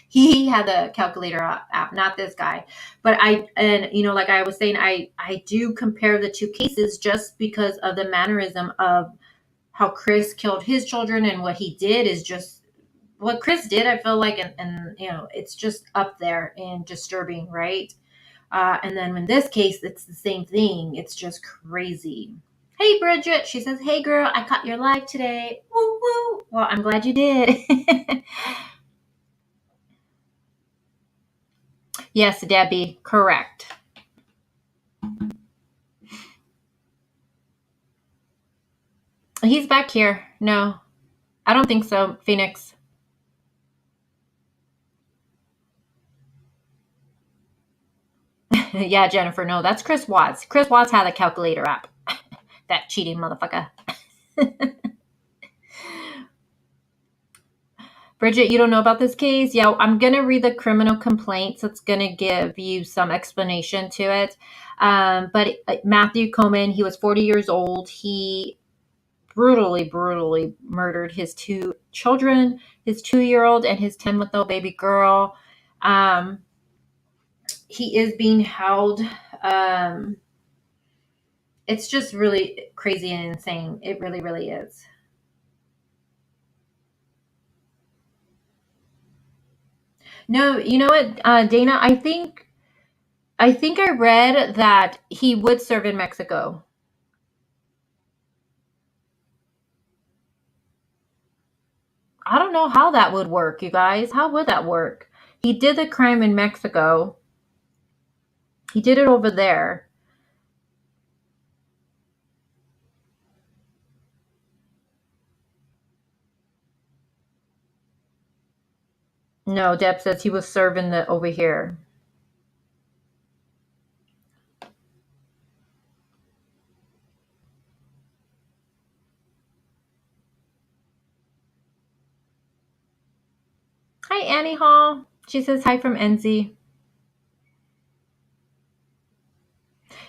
He had the calculator app, not this guy. But like I was saying, I do compare the two cases just because of the mannerism of how Chris killed his children and what he did is just what Chris did. I feel like, and it's just up there and disturbing, right? And then in this case, it's the same thing. It's just crazy. Hey, Bridget. She says, hey, girl, I caught your live today. Woo, woo. Well, I'm glad you did. Yes, Debbie. Correct. He's back here. No, I don't think so, Phoenix. Yeah, Jennifer. No, that's Chris Watts. Chris Watts had a calculator app. That cheating motherfucker. Bridget, you don't know about this case? Yeah, I'm going to read the criminal complaints. It's going to give you some explanation to it. But Matthew Coleman, he was 40 years old. He brutally murdered his 2 children, his 2-year-old and his 10-month-old baby girl. he is being held. It's just really crazy and insane. It really, really is. No, you know what, Dana? I think I read that he would serve in Mexico. I don't know how that would work, you guys. How would that work? He did the crime in Mexico. He did it over there. No, Deb says he was serving the over here. Hi, Annie Hall. She says hi from NZ.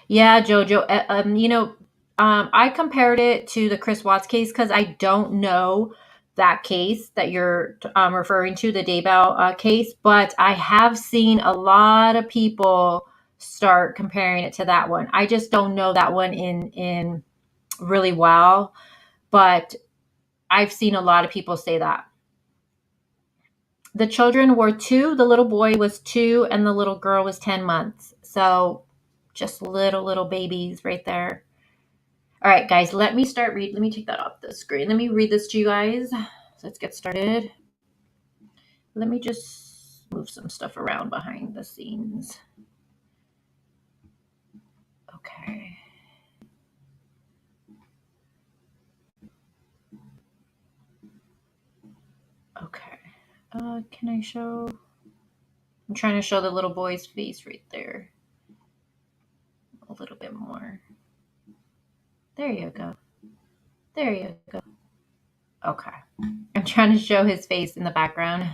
Yeah, Jojo. I compared it to the Chris Watts case because I don't know that case that you're referring to, the Daybell case, but I have seen a lot of people start comparing it to that one. I just don't know that one in really well, but I've seen a lot of people say that. The children were 2, the little boy was 2, and the little girl was 10 months. So just little babies right there. All right, guys, let me start read. Let me take that off the screen. Let me read this to you guys. Let's get started. Let me just move some stuff around behind the scenes. Okay. Okay. Can I show? I'm trying to show the little boy's face right there. A little bit more. There you go. There you go. Okay. I'm trying to show his face in the background.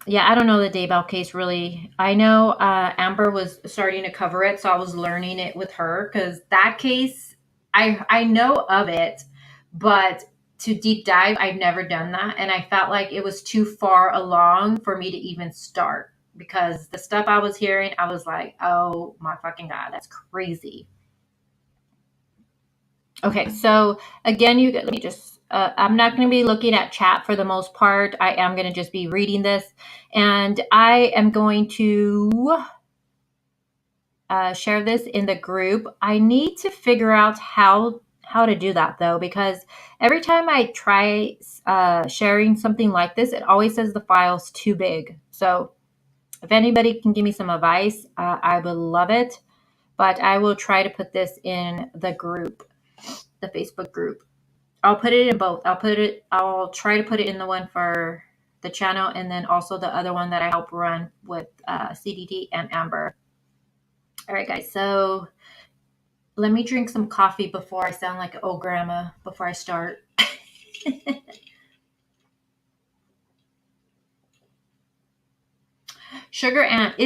Yeah, I don't know the Daybell case really. I know Amber was starting to cover it, so I was learning it with her because that case, I know of it, but to deep dive, I've never done that, and I felt like it was too far along for me to even start because the stuff I was hearing, I was like, oh my fucking God, that's crazy. Okay, so again, let me just, I'm not going to be looking at chat for the most part. I am going to just be reading this, and I am going to share this in the group. I need to figure out how to do that though, because every time I try sharing something like this, it always says the file's too big. So if anybody can give me some advice, I would love it, but I will try to put this in the group. The Facebook group. I'll put it in both. I'll try to put it in the one for the channel and then also the other one that I help run with CDT and Amber. All right, guys. So let me drink some coffee before I sound like an old grandma before I start. Sugar Ant,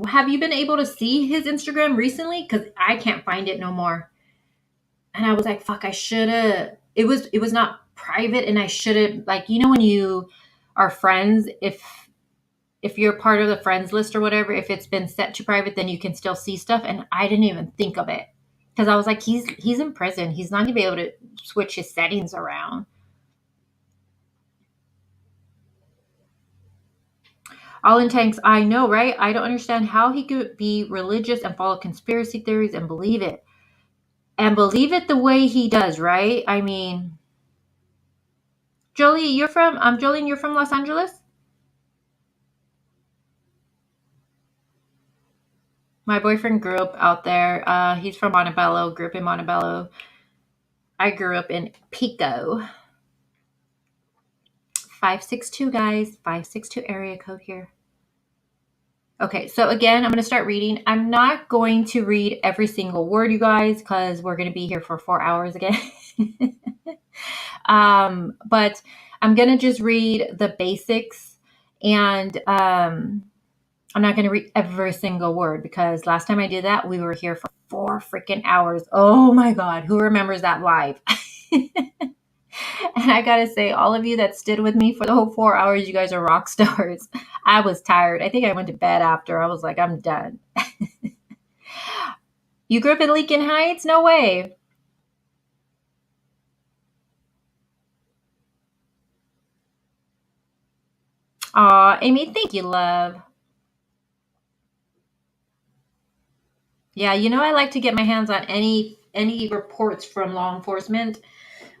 have you been able to see his Instagram recently? Because I can't find it no more. And I was like, fuck, I should have. It was not private, and I should have, like, you know, when you are friends, if you're part of the friends list or whatever, if it's been set to private, then you can still see stuff. And I didn't even think of it because I was like, he's in prison. He's not gonna be able to switch his settings around. All in tanks, I know, right? I don't understand how he could be religious and follow conspiracy theories and believe it. And believe it the way he does, right? I mean, Jolene, you're from Los Angeles? My boyfriend grew up out there. He's from Montebello, grew up in Montebello. I grew up in Pico. 562, guys. 562 area code here. Okay, so again, I'm going to start reading. I'm not going to read every single word, you guys, because we're going to be here for 4 hours again. But I'm going to just read the basics, and I'm not going to read every single word because last time I did that, we were here for 4 freaking hours. Oh my God, who remembers that live? And I gotta say, all of you that stood with me for the whole 4 hours, you guys are rock stars. I was tired. I think I went to bed after. I was like, I'm done. You grew up in Lincoln Heights? No way. Aw, Amy, thank you, love. Yeah, I like to get my hands on any reports from law enforcement.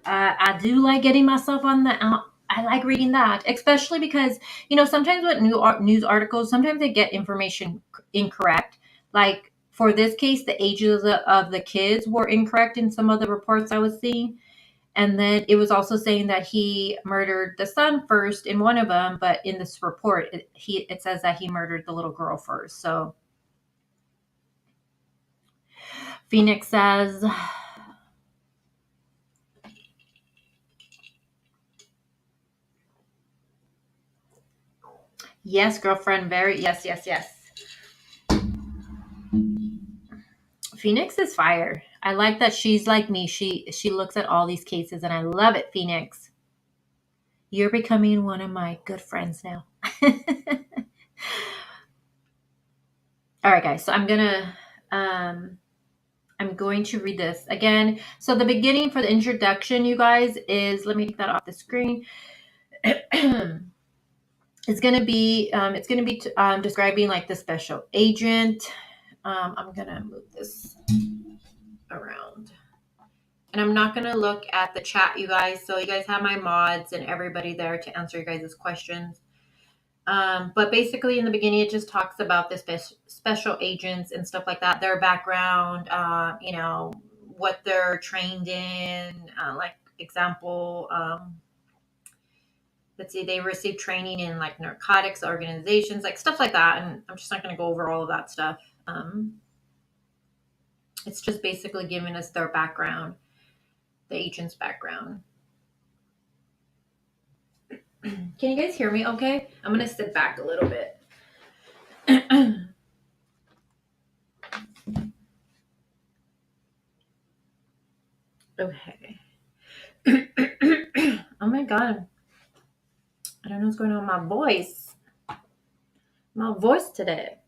I do like getting myself on the. I like reading that, especially because sometimes with news articles, sometimes they get information incorrect. Like for this case, the ages of the kids were incorrect in some of the reports I was seeing, and then it was also saying that he murdered the son first in one of them, but in this report, it says that he murdered the little girl first. So Phoenix says. Yes, girlfriend, very yes, yes, yes. Phoenix is fire. I like that she's like me. She looks at all these cases and I love it, Phoenix. You're becoming one of my good friends now. All right, guys. So I'm going to read this again. So the beginning for the introduction, you guys, is let me take that off the screen. It's gonna be describing like the special agent. I'm gonna move this around. And I'm not going to look at the chat, you guys. So you guys have my mods and everybody there to answer you guys' questions. But basically in the beginning, it just talks about the special agents and stuff like that, their background, what they're trained in. Like example, let's see, they receive training in like narcotics organizations, like stuff like that. And I'm just not going to go over all of that stuff. It's just basically giving us their background, the agent's background. Can you guys hear me okay? I'm going to sit back a little bit. Okay. Oh my God. I don't know what's going on with my voice. My voice today.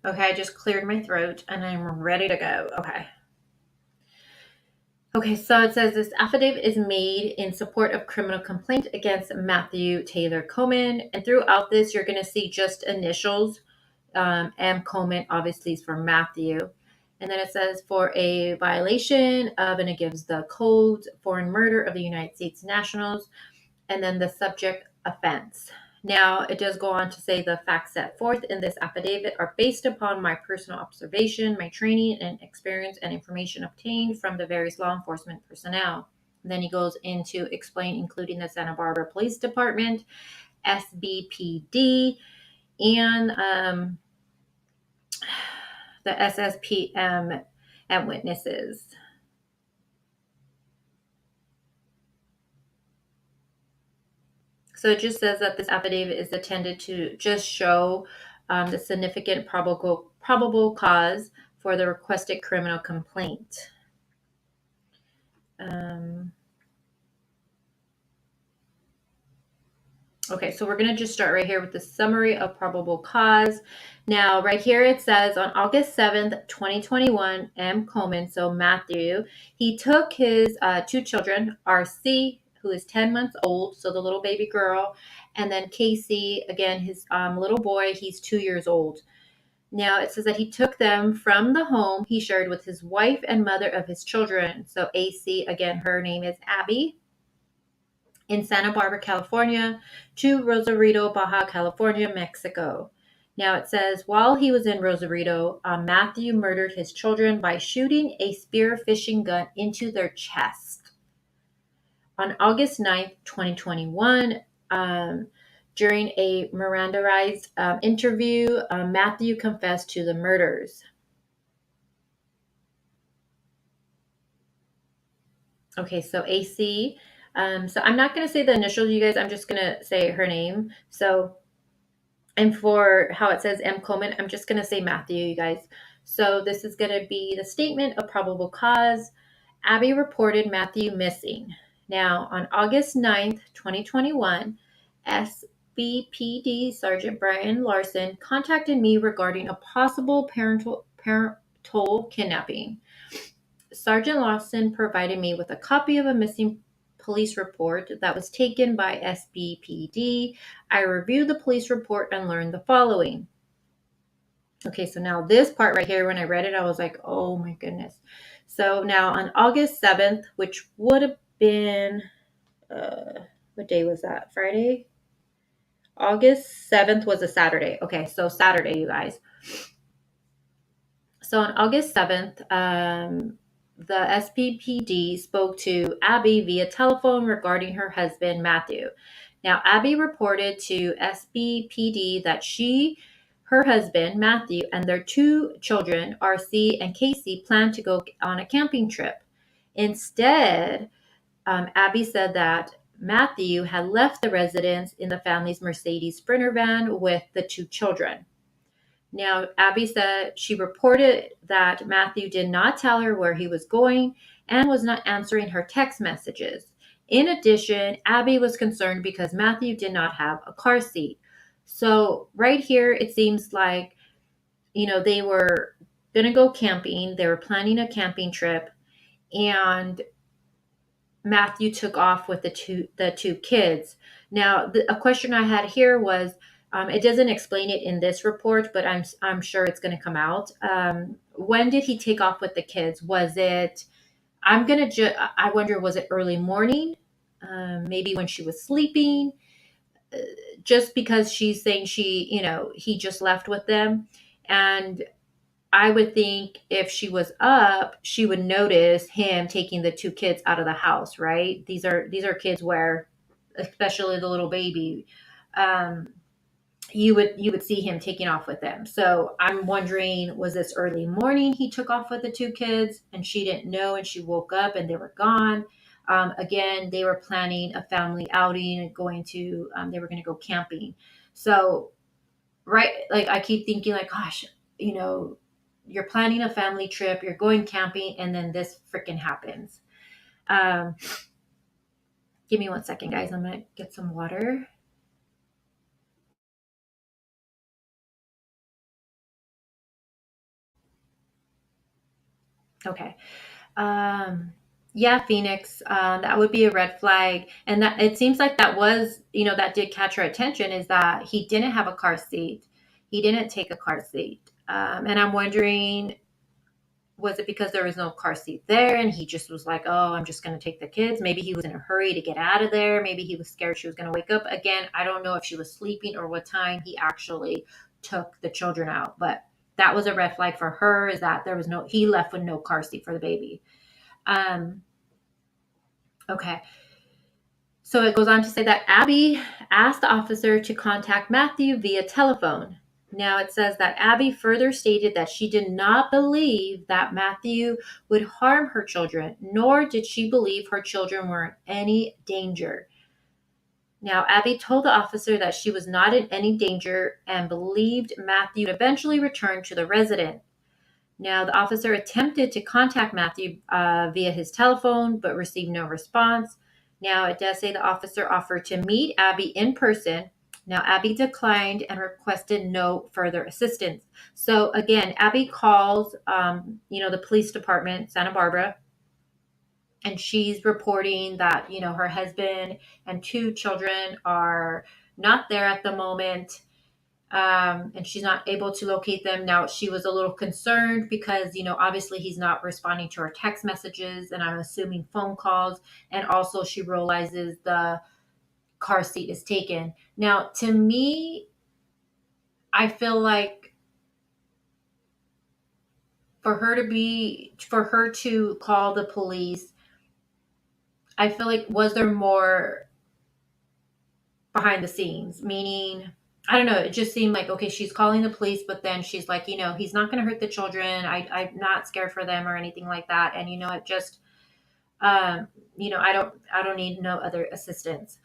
Okay, I just cleared my throat and I'm ready to go. Okay, so it says this affidavit is made in support of criminal complaint against Matthew Taylor Coleman. And throughout this, you're going to see just initials. M. Coleman obviously is for Matthew. And then it says for a violation of, and it gives the codes, foreign murder of the United States nationals, and then the subject offense. Now, it does go on to say the facts set forth in this affidavit are based upon my personal observation, my training and experience, and information obtained from the various law enforcement personnel. And then he goes into explain, including the Santa Barbara Police Department, SBPD, and the SSPM and witnesses. So it just says that this affidavit is intended to just show the significant probable cause for the requested criminal complaint. Okay, so we're going to just start right here with the summary of probable cause. Now, right here it says on August 7th, 2021, M. Coleman, so Matthew, he took his two children, RC, who is 10 months old, so the little baby girl, and then Casey, again, his little boy, he's 2 years old. Now, it says that he took them from the home he shared with his wife and mother of his children. So AC, again, her name is Abby, in Santa Barbara, California, to Rosarito, Baja California, Mexico. Now it says, while he was in Rosarito, Matthew murdered his children by shooting a spear fishing gun into their chest. On August 9th, 2021, during a Mirandaized interview, Matthew confessed to the murders. Okay, so AC. So I'm not going to say the initials, you guys. I'm just going to say her name. So And for how it says M. Coleman, I'm just going to say Matthew, you guys. So this is going to be the statement of probable cause. Abby reported Matthew missing. Now, on August 9th, 2021, SBPD Sergeant Brian Larson contacted me regarding a possible parental kidnapping. Sergeant Lawson provided me with a copy of a missing police report that was taken by SBPD. I reviewed the police report and learned the following. Okay, so now this part right here, when I read it, I was like, oh my goodness. So now on August 7th, which would have been, what day was that? Friday? August 7th was a Saturday. Okay, so Saturday, you guys. So on August 7th, the SPPD spoke to Abby via telephone regarding her husband, Matthew. Now, Abby reported to SBPD that her husband, Matthew, and their two children, RC and Casey, planned to go on a camping trip. Instead, Abby said that Matthew had left the residence in the family's Mercedes Sprinter van with the two children. Now, Abby said she reported that Matthew did not tell her where he was going and was not answering her text messages. In addition, Abby was concerned because Matthew did not have a car seat. So, right here, it seems like, they were going to go camping. They were planning a camping trip, and Matthew took off with the two kids. Now, a question I had here was, it doesn't explain it in this report, but I'm sure it's going to come out. When did he take off with the kids? Was it? I wonder, was it early morning? Maybe when she was sleeping? Just because she's saying he just left with them, and I would think if she was up, she would notice him taking the two kids out of the house, right? These are kids where, especially the little baby, you would see him taking off with them. So I'm wondering, was this early morning he took off with the two kids and she didn't know and she woke up and they were gone? Again, they were planning a family outing and they were going to go camping. So, right, like I keep thinking like, gosh, you're planning a family trip, you're going camping, and then this freaking happens. Give me 1 second, guys. I'm going to get some water. Okay. Yeah, Phoenix, that would be a red flag. And that it seems like that was, that did catch her attention, is that he didn't have a car seat. He didn't take a car seat. And I'm wondering, was it because there was no car seat there and he just was like, oh, I'm just going to take the kids? Maybe he was in a hurry to get out of there. Maybe he was scared she was going to wake up. Again, I don't know if she was sleeping or what time he actually took the children out. But that was a red flag for her, is that he left with no car seat for the baby. Okay. So it goes on to say that Abby asked the officer to contact Matthew via telephone. Now it says that Abby further stated that she did not believe that Matthew would harm her children, nor did she believe her children were in any danger. Now, Abby told the officer that she was not in any danger and believed Matthew would eventually return to the residence. Now, the officer attempted to contact Matthew via his telephone, but received no response. Now, it does say the officer offered to meet Abby in person. Now, Abby declined and requested no further assistance. So, again, Abby calls, the police department, Santa Barbara, and she's reporting that, her husband and two children are not there at the moment. And she's not able to locate them. Now, she was a little concerned because, obviously he's not responding to her text messages, and I'm assuming phone calls. And also she realizes the car seat is taken. Now, to me, I feel like for her to call the police, I feel like, was there more behind the scenes? Meaning, I don't know. It just seemed like, okay, she's calling the police, but then she's like, he's not going to hurt the children. I'm not scared for them or anything like that. And it just, I don't need no other assistance,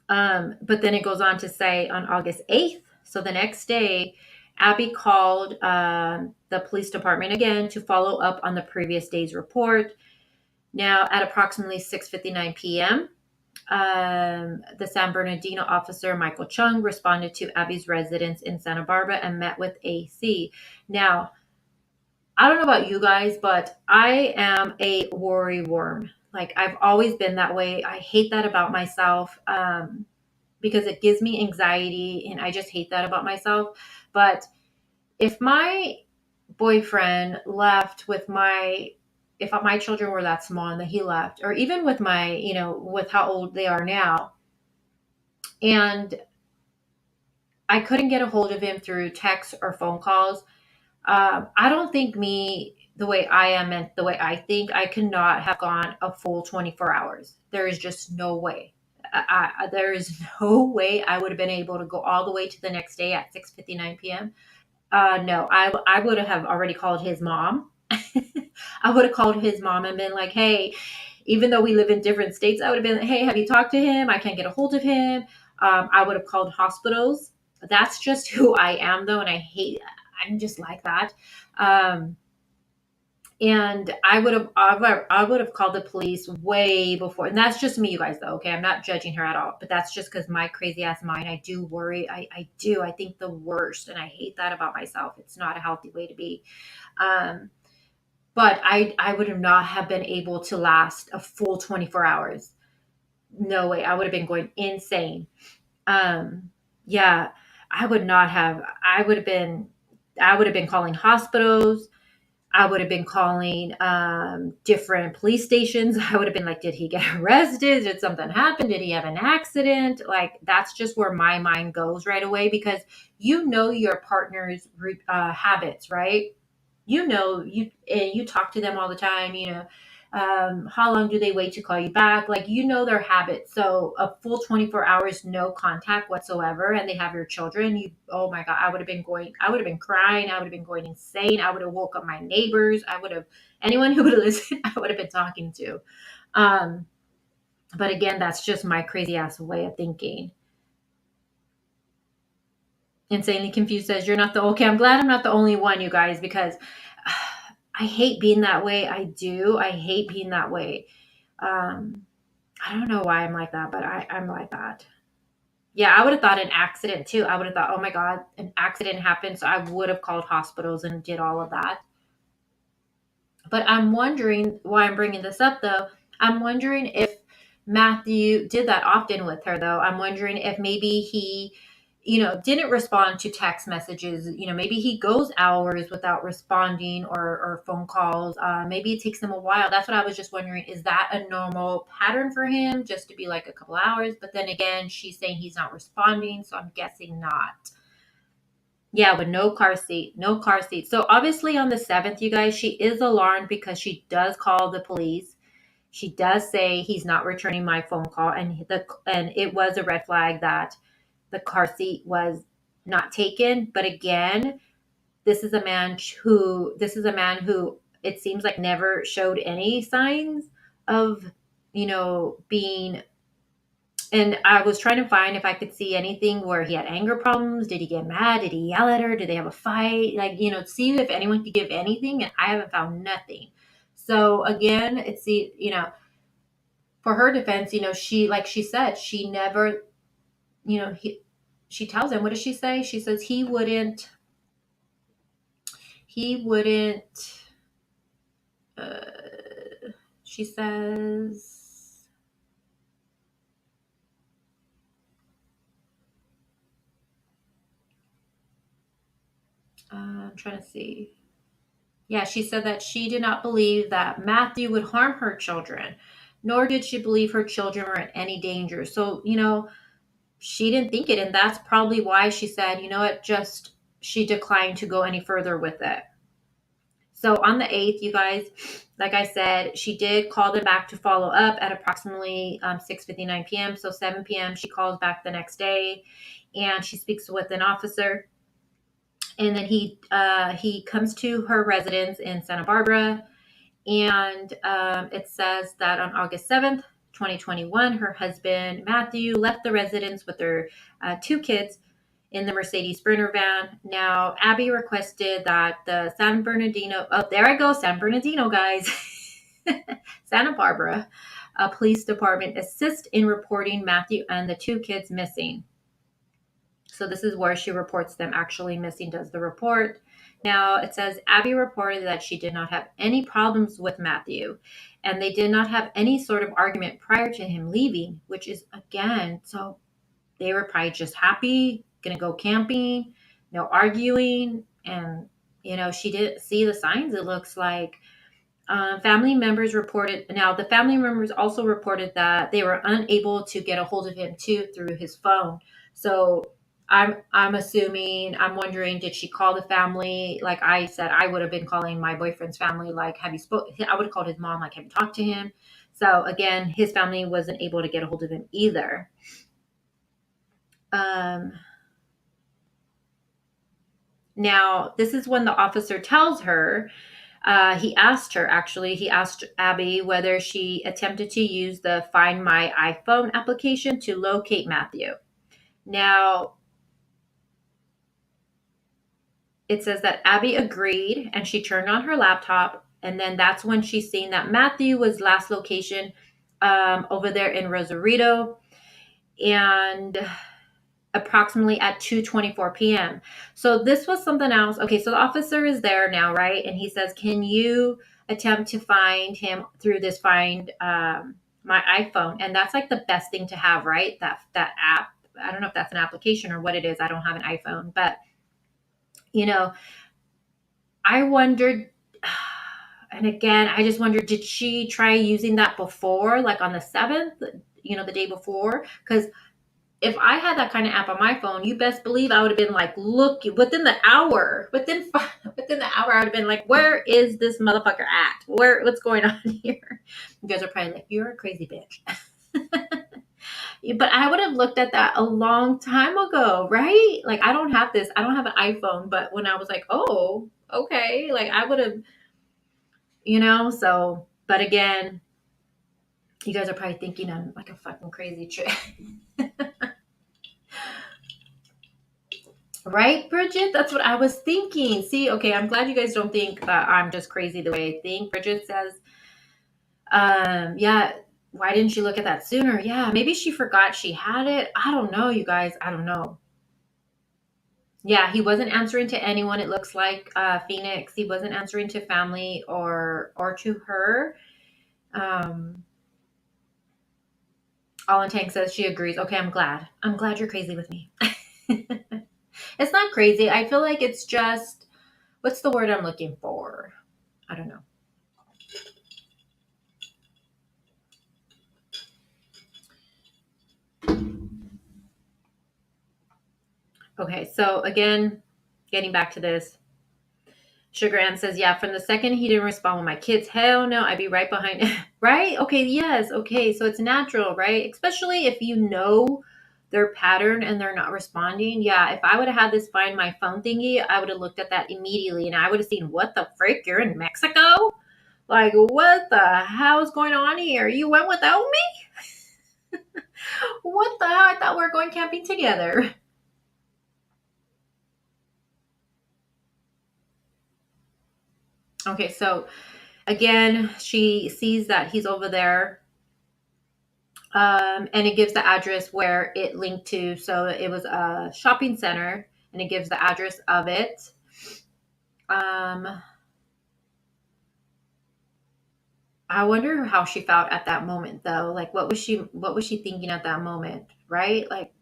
But then it goes on to say on August 8th, so the next day, Abby called the police department again to follow up on the previous day's report. Now, at approximately 6:59 p.m., the San Bernardino officer, Michael Chung, responded to Abby's residence in Santa Barbara and met with AC. Now, I don't know about you guys, but I am a worry worm. Like, I've always been that way. I hate that about myself. Because it gives me anxiety and I just hate that about myself. But if my boyfriend left with if my children were that small and that he left, or even with with how old they are now, and I couldn't get a hold of him through text or phone calls, I don't think the way I am and the way I think, I could not have gone a full 24 hours. There is just no way. There is no way I would have been able to go all the way to the next day at 6:59 p.m. No, I would have already called his mom. I would have called his mom and been like, hey, even though we live in different states, I would have been like, hey, have you talked to him? I can't get a hold of him. I would have called hospitals. That's just who I am, though, and I'm just like that. And I would have called the police way before. And that's just me, you guys, though. Okay. I'm not judging her at all, but that's just because my crazy ass mind, I do worry. I do. I think the worst. And I hate that about myself. It's not a healthy way to be. But I would have not have been able to last a full 24 hours. No way. I would have been going insane. Yeah, I would not have, I would have been calling hospitals. I would have been calling different police stations. I would have been like, did he get arrested? Did something happen? Did he have an accident? Like, that's just where my mind goes right away, because you know your partner's habits, right? You talk to them all the time, how long do they wait to call you back? Like, their habits. So a full 24 hours, no contact whatsoever, and they have your children. Oh my God, I would have been crying. I would have been going insane. I would have woke up my neighbors. Anyone who would listen, I would have been talking to. But again, that's just my crazy ass way of thinking. Insanely Confused says, okay, I'm glad I'm not the only one, you guys, because I hate being that way. I do. I hate being that way. I don't know why I'm like that, but I'm like that. Yeah, I would have thought an accident too. I would have thought, oh my God, an accident happened. So I would have called hospitals and did all of that. But I'm wondering why I'm bringing this up, though. I'm wondering if Matthew did that often with her, though. I'm wondering if maybe he, didn't respond to text messages. Maybe he goes hours without responding or phone calls. Maybe it takes him a while. That's what I was just wondering. Is that a normal pattern for him, just to be like a couple hours? But then again, she's saying he's not responding, so I'm guessing not. Yeah, with no car seat. So obviously on the 7th, you guys, she is alarmed because she does call the police. She does say he's not returning my phone call, and it was a red flag that the car seat was not taken. But again, this is a man who it seems like never showed any signs of, being. And I was trying to find if I could see anything where he had anger problems. Did he get mad? Did he yell at her? Did they have a fight? Like, see if anyone could give anything. And I haven't found nothing. So again, for her defense, she, like she said, she never, she tells him, what does she say? She says he wouldn't, she says, I'm trying to see. Yeah, she said that she did not believe that Matthew would harm her children, nor did she believe her children were in any danger. So, she didn't think it. And that's probably why she said, she declined to go any further with it. So on the 8th, you guys, like I said, she did call them back to follow up at approximately 6:59 p.m. So 7 p.m., she calls back the next day and she speaks with an officer. And then he comes to her residence in Santa Barbara. And it says that on August 7th, 2021, her husband, Matthew, left the residence with their 2 kids in the Mercedes Sprinter van. Now, Abby requested that the San Bernardino, oh, there I go, San Bernardino, guys, Santa Barbara Police Department assist in reporting Matthew and the 2 kids missing. So this is where she reports them actually missing, does the report. Now, it says Abby reported that she did not have any problems with Matthew, and they did not have any sort of argument prior to him leaving, which is, again, so they were probably just happy, going to go camping, no arguing. And, she didn't see the signs, it looks like. Family members reported, now the family members also reported that they were unable to get a hold of him too through his phone. So I'm wondering, did she call the family? Like I said, I would have been calling my boyfriend's family, like, I would have called his mom, like, have you talked to him? So again, his family wasn't able to get a hold of him either. Now, this is when the officer tells her, he asked Abby whether she attempted to use the Find My iPhone application to locate Matthew. Now, it says that Abby agreed and she turned on her laptop. And then that's when she seen that Matthew was last location over there in Rosarito, and approximately at 2:24 p.m. So this was something else. Okay, so the officer is there now, right? And he says, can you attempt to find him through this Find My iPhone? And that's like the best thing to have, right? That app. I don't know if that's an application or what it is. I don't have an iPhone, but I wondered, and again, I just wondered, did she try using that before, like on the 7th, the day before? Because if I had that kind of app on my phone, you best believe I would have been like, look, within the hour, I would have been like, where is this motherfucker at? What's going on here? You guys are probably like, you're a crazy bitch. But I would have looked at that a long time ago, right? Like, I don't have an iPhone, but when I was like, oh, okay, like I would have, so, but again, you guys are probably thinking I'm like a fucking crazy chick. Right, Bridget? That's what I was thinking. See, okay, I'm glad you guys don't think that I'm just crazy the way I think. Bridget says, yeah, why didn't she look at that sooner? Yeah, maybe she forgot she had it. I don't know, you guys. I don't know. Yeah, he wasn't answering to anyone, it looks like, Phoenix. He wasn't answering to family or to her. All Tank says she agrees. Okay, I'm glad. I'm glad you're crazy with me. It's not crazy. I feel like it's just, what's the word I'm looking for? I don't know. Okay, so again, getting back to this. Sugar Ann says, yeah, from the second he didn't respond with my kids, hell no, I'd be right behind. Right? Okay, yes. Okay, so it's natural, right? Especially if you know their pattern and they're not responding. Yeah, if I would have had this Find My phone thingy, I would have looked at that immediately and I would have seen, what the frick? You're in Mexico? Like, what the hell is going on here? You went without me? What the hell? I thought we were going camping together. Okay, so again, she sees that he's over there. And it gives the address where it linked to. So it was a shopping center, and it gives the address of it. I wonder how she felt at that moment, though. Like, what was she thinking at that moment, right? Like,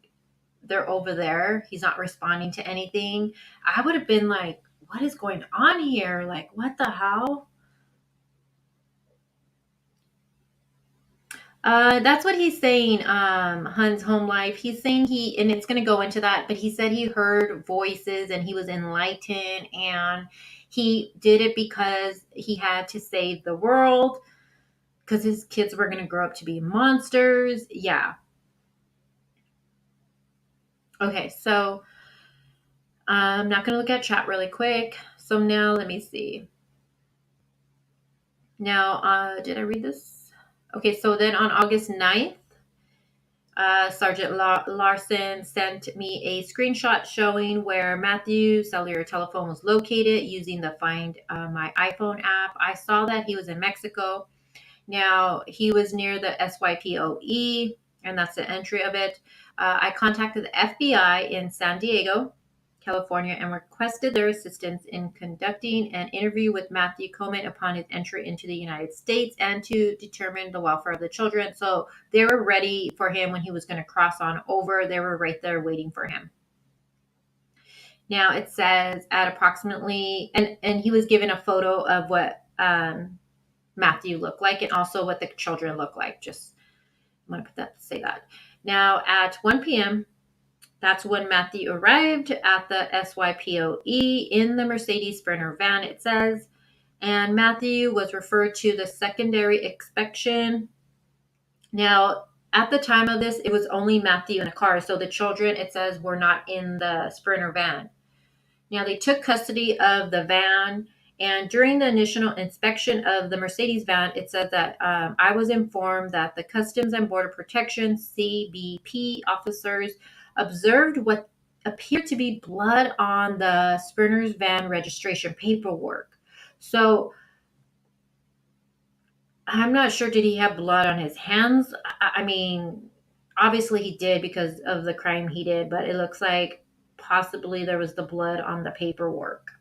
they're over there. He's not responding to anything. I would have been like, what is going on here? Like, what the hell? That's what he's saying, Hun's home life. He's saying and it's going to go into that, but he said he heard voices and he was enlightened and he did it because he had to save the world because his kids were going to grow up to be monsters. Yeah. Okay, so I'm not going to look at chat really quick. So now let me see. Now, did I read this? Okay, so then on August 9th, Sergeant Larson sent me a screenshot showing where Matthew's cellular telephone was located using the Find My iPhone app. I saw that he was in Mexico. Now, he was near the SYPOE, and that's the entry of it. I contacted the FBI in San Diego, California, and requested their assistance in conducting an interview with Matthew Coleman upon his entry into the United States and to determine the welfare of the children. So they were ready for him when he was going to cross on over. They were right there waiting for him. Now it says at approximately, and he was given a photo of what Matthew looked like and also what the children look like. Just I'm going to put that, say that. Now at 1 p.m., that's when Matthew arrived at the SYPOE in the Mercedes Sprinter van, it says. And Matthew was referred to the secondary inspection. Now, at the time of this, it was only Matthew in the car. So the children, it says, were not in the Sprinter van. Now, they took custody of the van. And during the initial inspection of the Mercedes van, it said that I was informed that the Customs and Border Protection, CBP officers observed what appeared to be blood on the Sprinter's van registration paperwork. So I'm not sure, did he have blood on his hands? I mean, obviously he did because of the crime he did, but it looks like possibly there was the blood on the paperwork.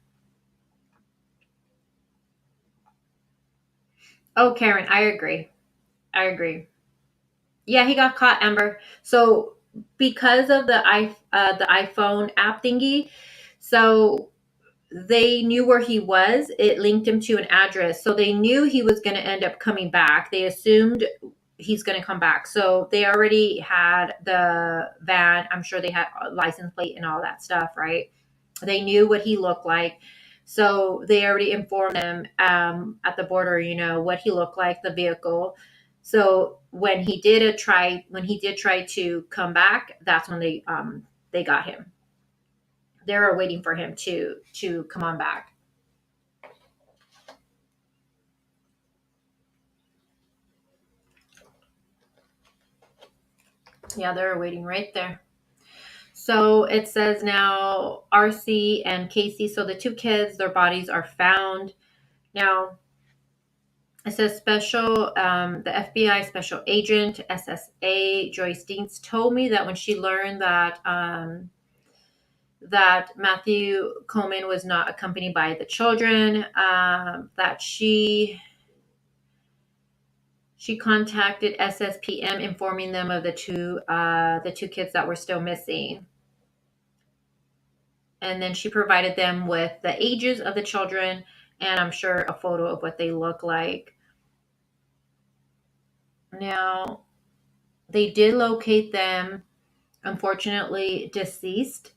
Oh, Karen, I agree. Yeah, he got caught, Amber. So because of the iPhone app thingy, so they knew where he was. It linked him to an address. So they knew he was going to end up coming back. They assumed he's going to come back. So they already had the van. I'm sure they had a license plate and all that stuff, right? They knew what he looked like. So they already informed them at the border, what he looked like, the vehicle. So when he did try to come back, that's when they got him. They were waiting for him to come on back. Yeah, they were waiting right there. So it says now RC and Casey, so the two kids, their bodies are found. Now, it says the FBI special agent, SSA, Joyce Deans, told me that when she learned that Matthew Coleman was not accompanied by the children, that she contacted SSPM, informing them of the two kids that were still missing. And then she provided them with the ages of the children and I'm sure a photo of what they look like. Now, they did locate them, unfortunately deceased,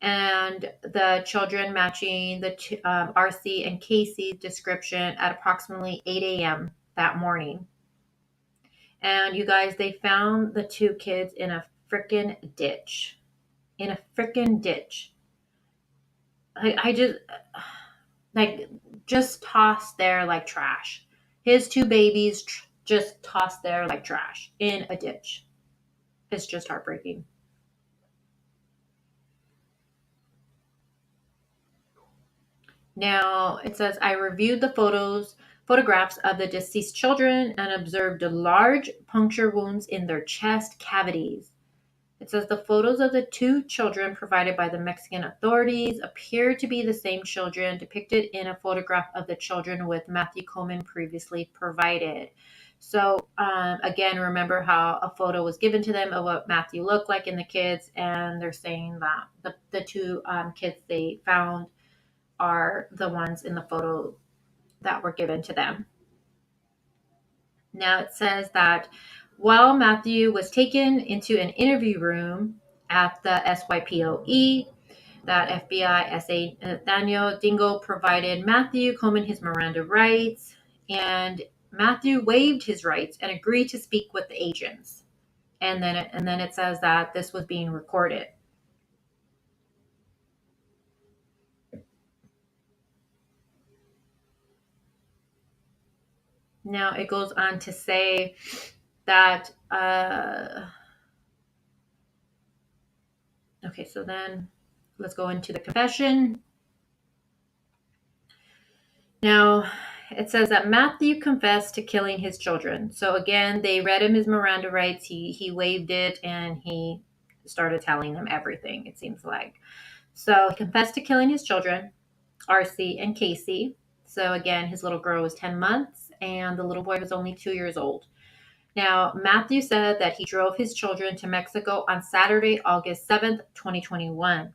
and the children matching the RC and Casey's description at approximately 8 a.m. that morning. And you guys, they found the two kids in a freaking ditch. Just tossed there like trash. His two babies just tossed there like trash in a ditch. It's just heartbreaking. Now, it says, I reviewed the photographs of the deceased children and observed large puncture wounds in their chest cavities. It says the photos of the two children provided by the Mexican authorities appear to be the same children depicted in a photograph of the children with Matthew Coleman previously provided. So, again, remember how a photo was given to them of what Matthew looked like in the kids, and they're saying that the two kids they found are the ones in the photo that were given to them. Now it says that while Matthew was taken into an interview room at the SYPOE, that FBI SA Nathaniel Dingle provided Matthew Coleman his Miranda rights, and Matthew waived his rights and agreed to speak with the agents. And then it says that this was being recorded. Now it goes on to say that, okay, so then let's go into the confession. Now, it says that Matthew confessed to killing his children. So again, they read him his Miranda rights. He waived it and he started telling them everything, it seems like. So he confessed to killing his children, RC and Casey. So again, his little girl was 10 months and the little boy was only 2 years old. Now, Matthew said that he drove his children to Mexico on Saturday, August 7th, 2021.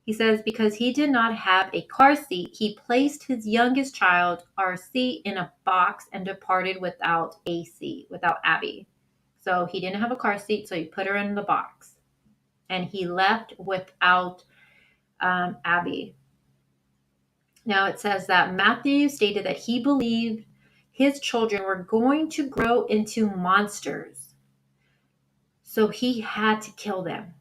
He says because he did not have a car seat, he placed his youngest child, RC, in a box and departed without AC, without Abby. So he didn't have a car seat, so he put her in the box. And he left without Abby. Now it says that Matthew stated that he believed his children were going to grow into monsters. So he had to kill them.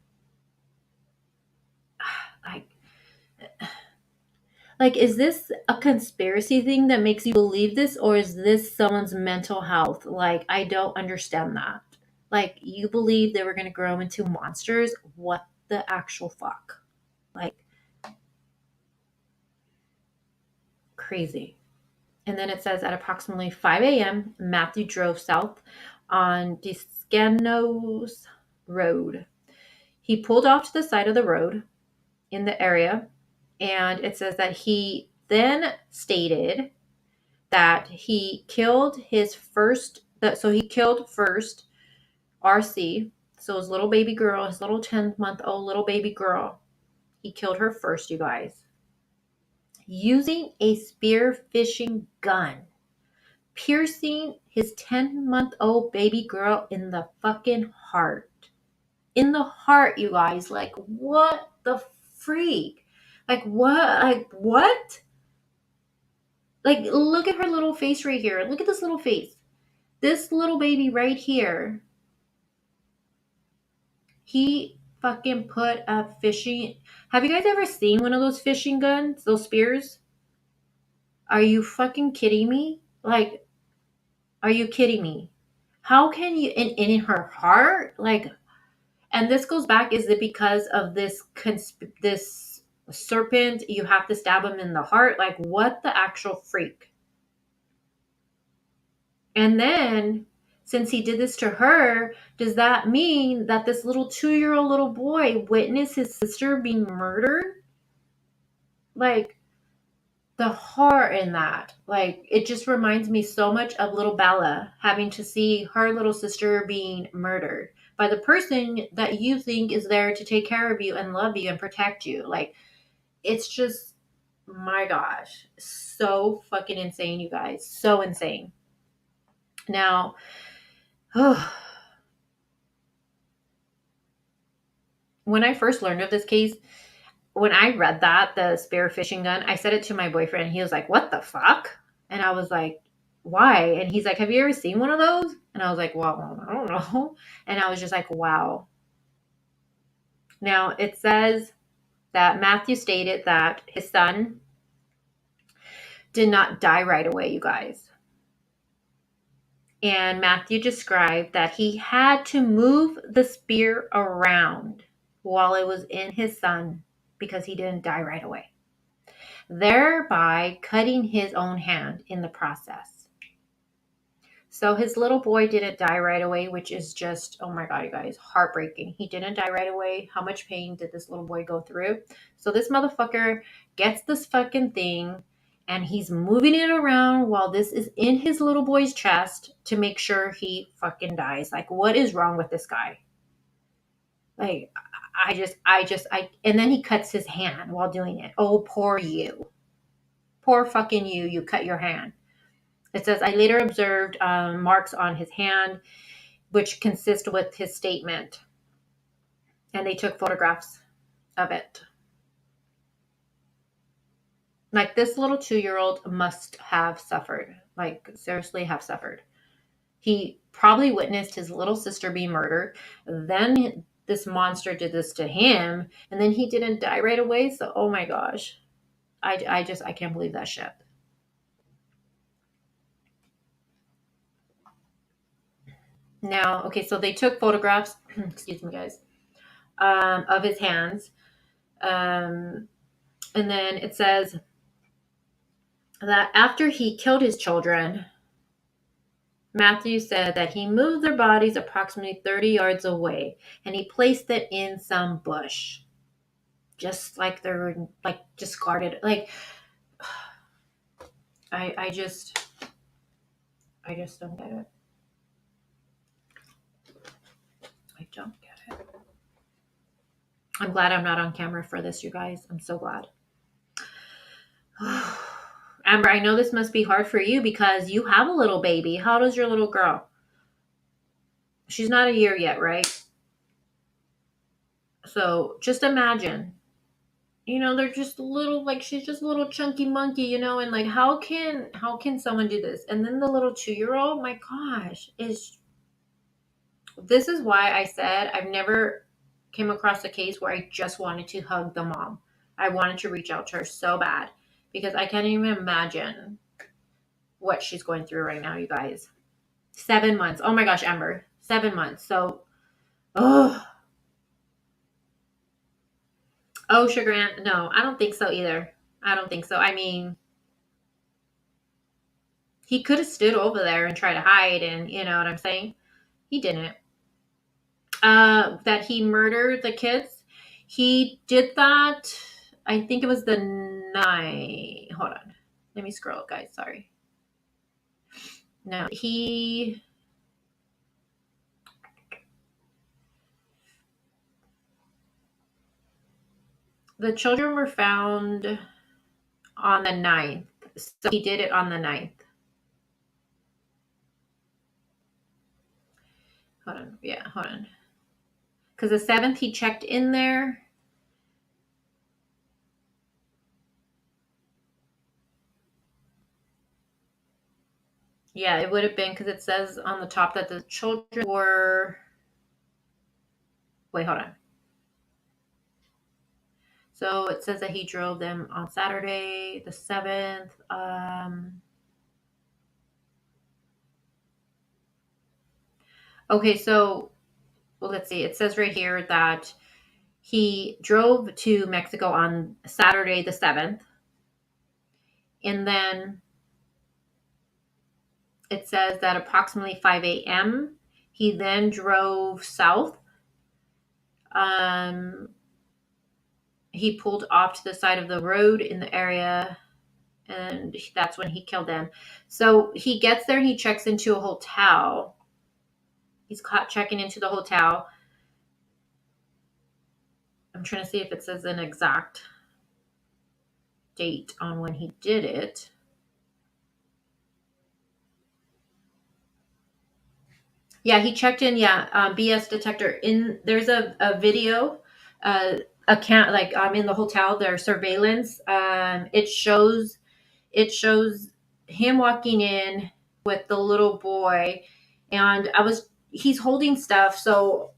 Like, is this a conspiracy thing that makes you believe this, or is this someone's mental health? Like, I don't understand that. Like, you believe they were going to grow into monsters? What the actual fuck? Like, crazy. And then it says at approximately 5 a.m., Matthew drove south on Discanos Road. He pulled off to the side of the road in the area, and it says that he then stated that he killed his first, so he killed first RC, so his little baby girl, his little 10-month-old little baby girl. He killed her first, you guys, using a spear fishing gun, piercing his 10-month-old baby girl in the fucking heart. In the heart, you guys. Like, what the freak? Like, what? Like, what? Like, look at her little face right here. Look at this little face. This little baby right here. He fucking put a fishing... Have you guys ever seen one of those fishing guns? Those spears? Are you fucking kidding me? Like, are you kidding me? How can you... in her heart? Like... And this goes back, is it because of this serpent, you have to stab him in the heart? Like, what the actual freak? And then, since he did this to her, does that mean that this little 2-year-old little boy witnessed his sister being murdered? Like, the horror in that. Like, it just reminds me so much of little Bella having to see her little sister being murdered by the person that you think is there to take care of you and love you and protect you. Like, it's just, my gosh, so fucking insane, you guys. So insane. Now, when I first learned of this case, when I read that, the spear fishing gun, I said it to my boyfriend and he was like, what the fuck? And I was like, why? And he's like, have you ever seen one of those? And I was like, well, I don't know. And I was just like, wow. Now it says that Matthew stated that his son did not die right away, you guys. And Matthew described that he had to move the spear around while it was in his son because he didn't die right away, thereby cutting his own hand in the process. So his little boy didn't die right away, which is just, oh my God, you guys, heartbreaking. He didn't die right away. How much pain did this little boy go through? So this motherfucker gets this fucking thing and he's moving it around while this is in his little boy's chest to make sure he fucking dies. Like, what is wrong with this guy? Like, and then he cuts his hand while doing it. Oh, poor you. Poor fucking you. You cut your hand. It says, I later observed marks on his hand, which consist with his statement. And they took photographs of it. Like, this little 2-year-old must have suffered. Like, seriously have suffered. He probably witnessed his little sister be murdered. Then this monster did this to him. And then he didn't die right away. So, oh my gosh. I can't believe that shit. Now, okay, so they took photographs, excuse me, guys, of his hands. And then it says that after he killed his children, Matthew said that he moved their bodies approximately 30 yards away and he placed it in some bush. Just like they're like discarded. Like, I just don't get it. I don't get it. I'm glad I'm not on camera for this, you guys. I'm so glad. Amber, I know this must be hard for you because you have a little baby. How old is your little girl? She's not a year yet, right? So just imagine, they're just little, like she's just a little chunky monkey, and like how can someone do this? And then the little 2-year-old, my gosh, this is why I said I've never came across a case where I just wanted to hug the mom. I wanted to reach out to her so bad because I can't even imagine what she's going through right now, you guys. 7 months. Oh my gosh, Amber. 7 months. So, oh, Sugar Aunt. No, I don't think so either. I don't think so. I mean, he could have stood over there and tried to hide, and you know what I'm saying? He didn't. That he murdered the kids. He did that. I think it was the night. Hold on. Let me scroll, guys. Sorry. No, the children were found on the 9th. So he did it on the 9th. Hold on. Yeah, hold on. Because the 7th he checked in there. Yeah, it would have been because it says on the top that the children were. Wait, hold on. So it says that he drove them on Saturday, the 7th. Okay, so let's see. It says right here that he drove to Mexico on Saturday, the 7th. And then it says that approximately 5 a.m., he then drove south. He pulled off to the side of the road in the area, and that's when he killed them. So he gets there and he checks into a hotel. He's caught checking into the hotel. I'm trying to see if it says an exact date on when he did it. Yeah, he checked in. Yeah, BS detector. There's a video account, like in the hotel. There's surveillance. It shows him walking in with the little boy, and he's holding stuff. So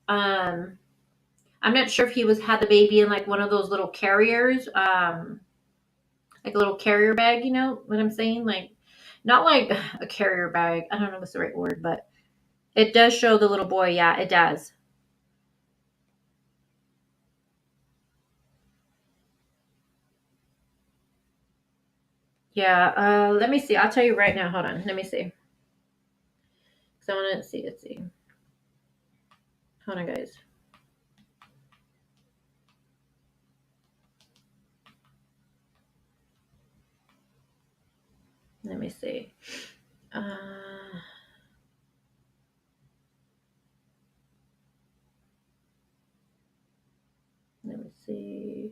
I'm not sure if he had the baby in like one of those little carriers, like a little carrier bag. You know what I'm saying? Like not like a carrier bag. I don't know what's the right word, but it does show the little boy. Yeah, it does. Yeah, let me see. I'll tell you right now. Hold on. Let me see. So I want to see. Let's see. Hold on, guys. Let me see. Let me see.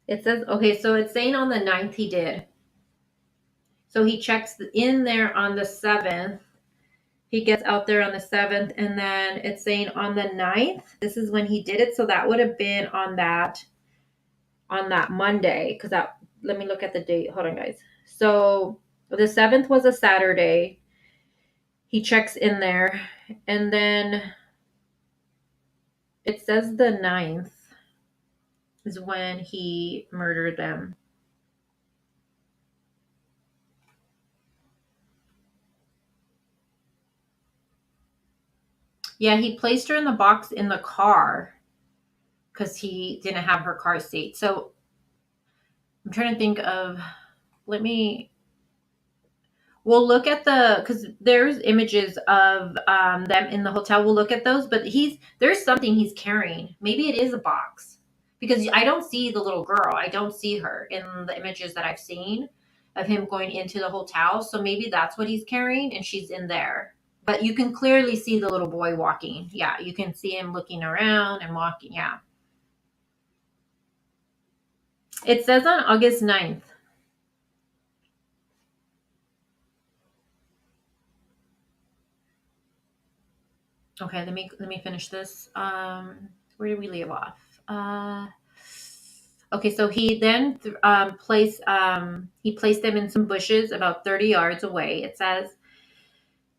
It says, okay, so it's saying on the 9th he did. So he checks in there on the 7th. He gets out there on the 7th, and then it's saying on the 9th, this is when he did it. So that would have been on that Monday. Because let me look at the date. Hold on, guys. So the 7th was a Saturday. He checks in there, and then it says the 9th is when he murdered them. Yeah, he placed her in the box in the car because he didn't have her car seat. So I'm trying to think of, we'll look at because there's images of them in the hotel. We'll look at those, but there's something he's carrying. Maybe it is a box because I don't see the little girl. I don't see her in the images that I've seen of him going into the hotel. So maybe that's what he's carrying and she's in there. But you can clearly see the little boy walking. Yeah, you can see him looking around and walking. Yeah. It says on August 9th. Okay, let me finish this. Where did we leave off? Okay, so he then placed them in some bushes about 30 yards away. It says.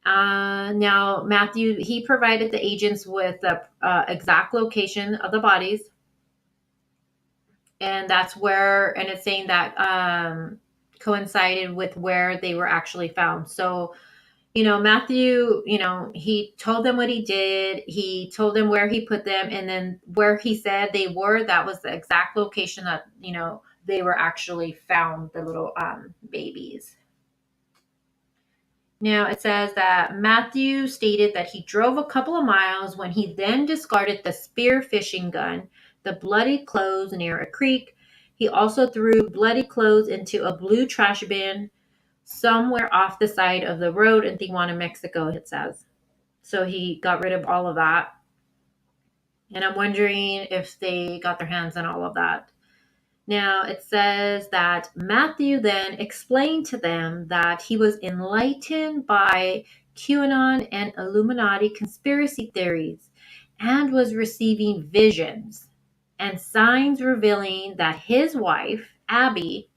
Now Matthew, he provided the agents with the exact location of the bodies, and that's where, and it's saying that coincided with where they were actually found. So Matthew, he told them what he did. He told them where he put them. And then where he said they were, that was the exact location that, they were actually found, the little babies. Now it says that Matthew stated that he drove a couple of miles when he then discarded the spear fishing gun, the bloody clothes near a creek. He also threw bloody clothes into a blue trash bin somewhere off the side of the road in Tijuana, Mexico, it says. So he got rid of all of that. And I'm wondering if they got their hands on all of that. Now, it says that Matthew then explained to them that he was enlightened by Qanon and Illuminati conspiracy theories and was receiving visions and signs revealing that his wife, Abby,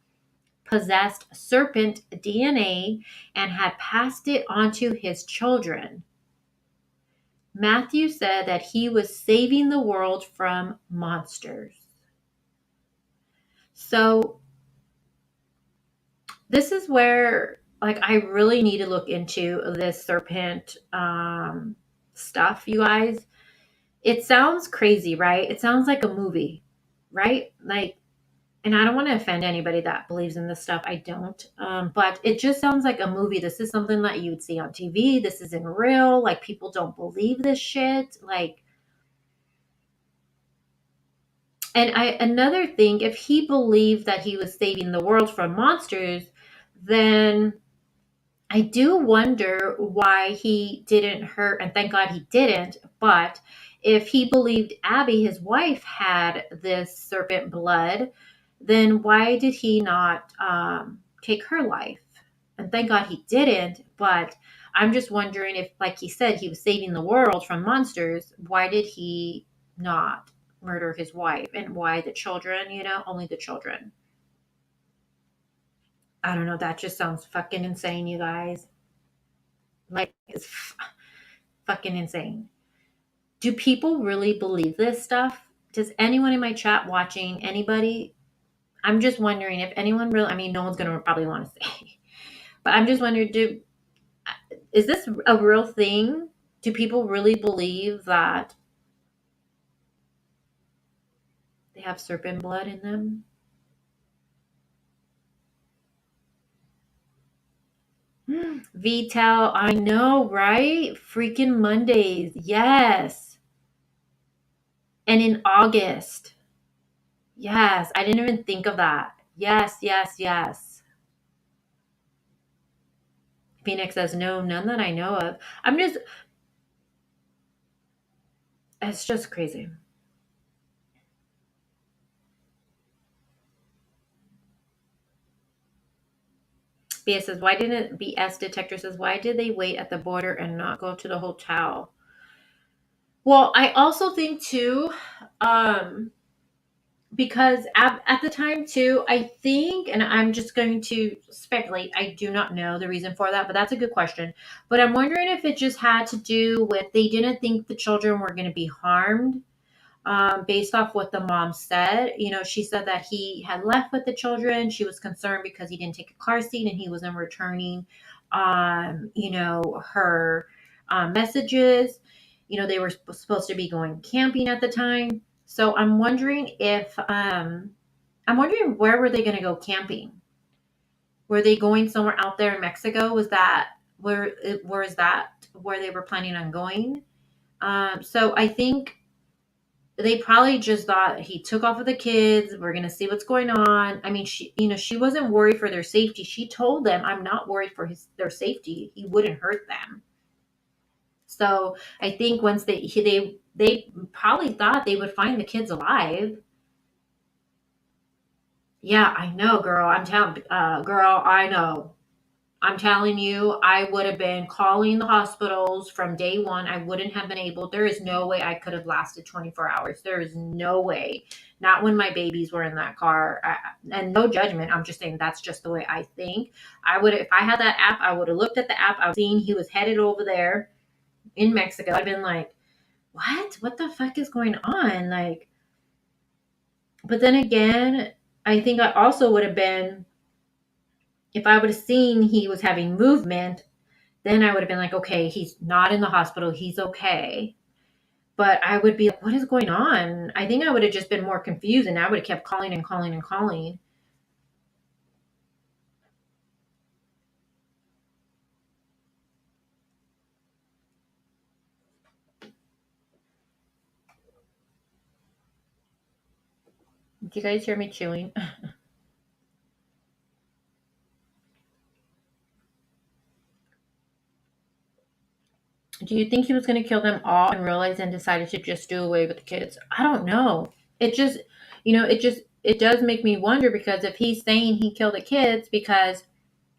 possessed serpent DNA and had passed it onto his children. Matthew said that he was saving the world from monsters. So this is where, I really need to look into this serpent stuff, you guys. It sounds crazy, right? It sounds like a movie, right? And I don't want to offend anybody that believes in this stuff. I don't. But it just sounds like a movie. This is something that you would see on TV. This isn't real. People don't believe this shit. And another thing, if he believed that he was saving the world from monsters, then I do wonder why he didn't hurt, and thank God he didn't, but if he believed Abby, his wife, had this serpent blood, then why did he not take her life? And thank God he didn't, but I'm just wondering if, like he said, he was saving the world from monsters, why did he not murder his wife? And why the children, only the children? I don't know. That just sounds fucking insane, you guys. It's fucking insane. Do people really believe this stuff? Does anyone in my chat watching, anybody? I'm just wondering if anyone really, no one's going to probably want to say. But I'm just wondering, is this a real thing? Do people really believe that they have serpent blood in them? Vital, I know, right? Freaking Mondays. Yes. And in August. Yes, I didn't even think of that. Yes. Phoenix says, no, none that I know of. It's just crazy. BS says, BS detector says, why did they wait at the border and not go to the hotel? Well, I also think too, because at the time too, I think, and I'm just going to speculate, I do not know the reason for that, but that's a good question. But I'm wondering if it just had to do with they didn't think the children were going to be harmed. Based off what the mom said, she said that he had left with the children. She was concerned because he didn't take a car seat and he wasn't returning, her messages. They were supposed to be going camping at the time. So I'm wondering where were they going to go camping? Were they going somewhere out there in Mexico? Was that where they were planning on going? So I think they probably just thought he took off with the kids. We're going to see what's going on. I mean, she wasn't worried for their safety. She told them, I'm not worried for their safety. He wouldn't hurt them. So I think once they probably thought they would find the kids alive. Yeah, I know, girl. Girl, I know. I'm telling you, I would have been calling the hospitals from day one. I wouldn't have been able. There is no way I could have lasted 24 hours. There is no way. Not when my babies were in that car. And no judgment. I'm just saying that's just the way I think. If I had that app, I would have looked at the app. I would have seen he was headed over there in Mexico. I'd been like, what? What the fuck is going on? Like, but then again, I think I also would have been, if I would have seen he was having movement, then I would have been like, okay, he's not in the hospital. He's okay. But I would be like, what is going on? I think I would have just been more confused, and I would have kept calling and calling and calling. Did you guys hear me chewing? Do you think he was going to kill them all and realize and decided to just do away with the kids? I don't know. It just, it does make me wonder, because if he's saying he killed the kids because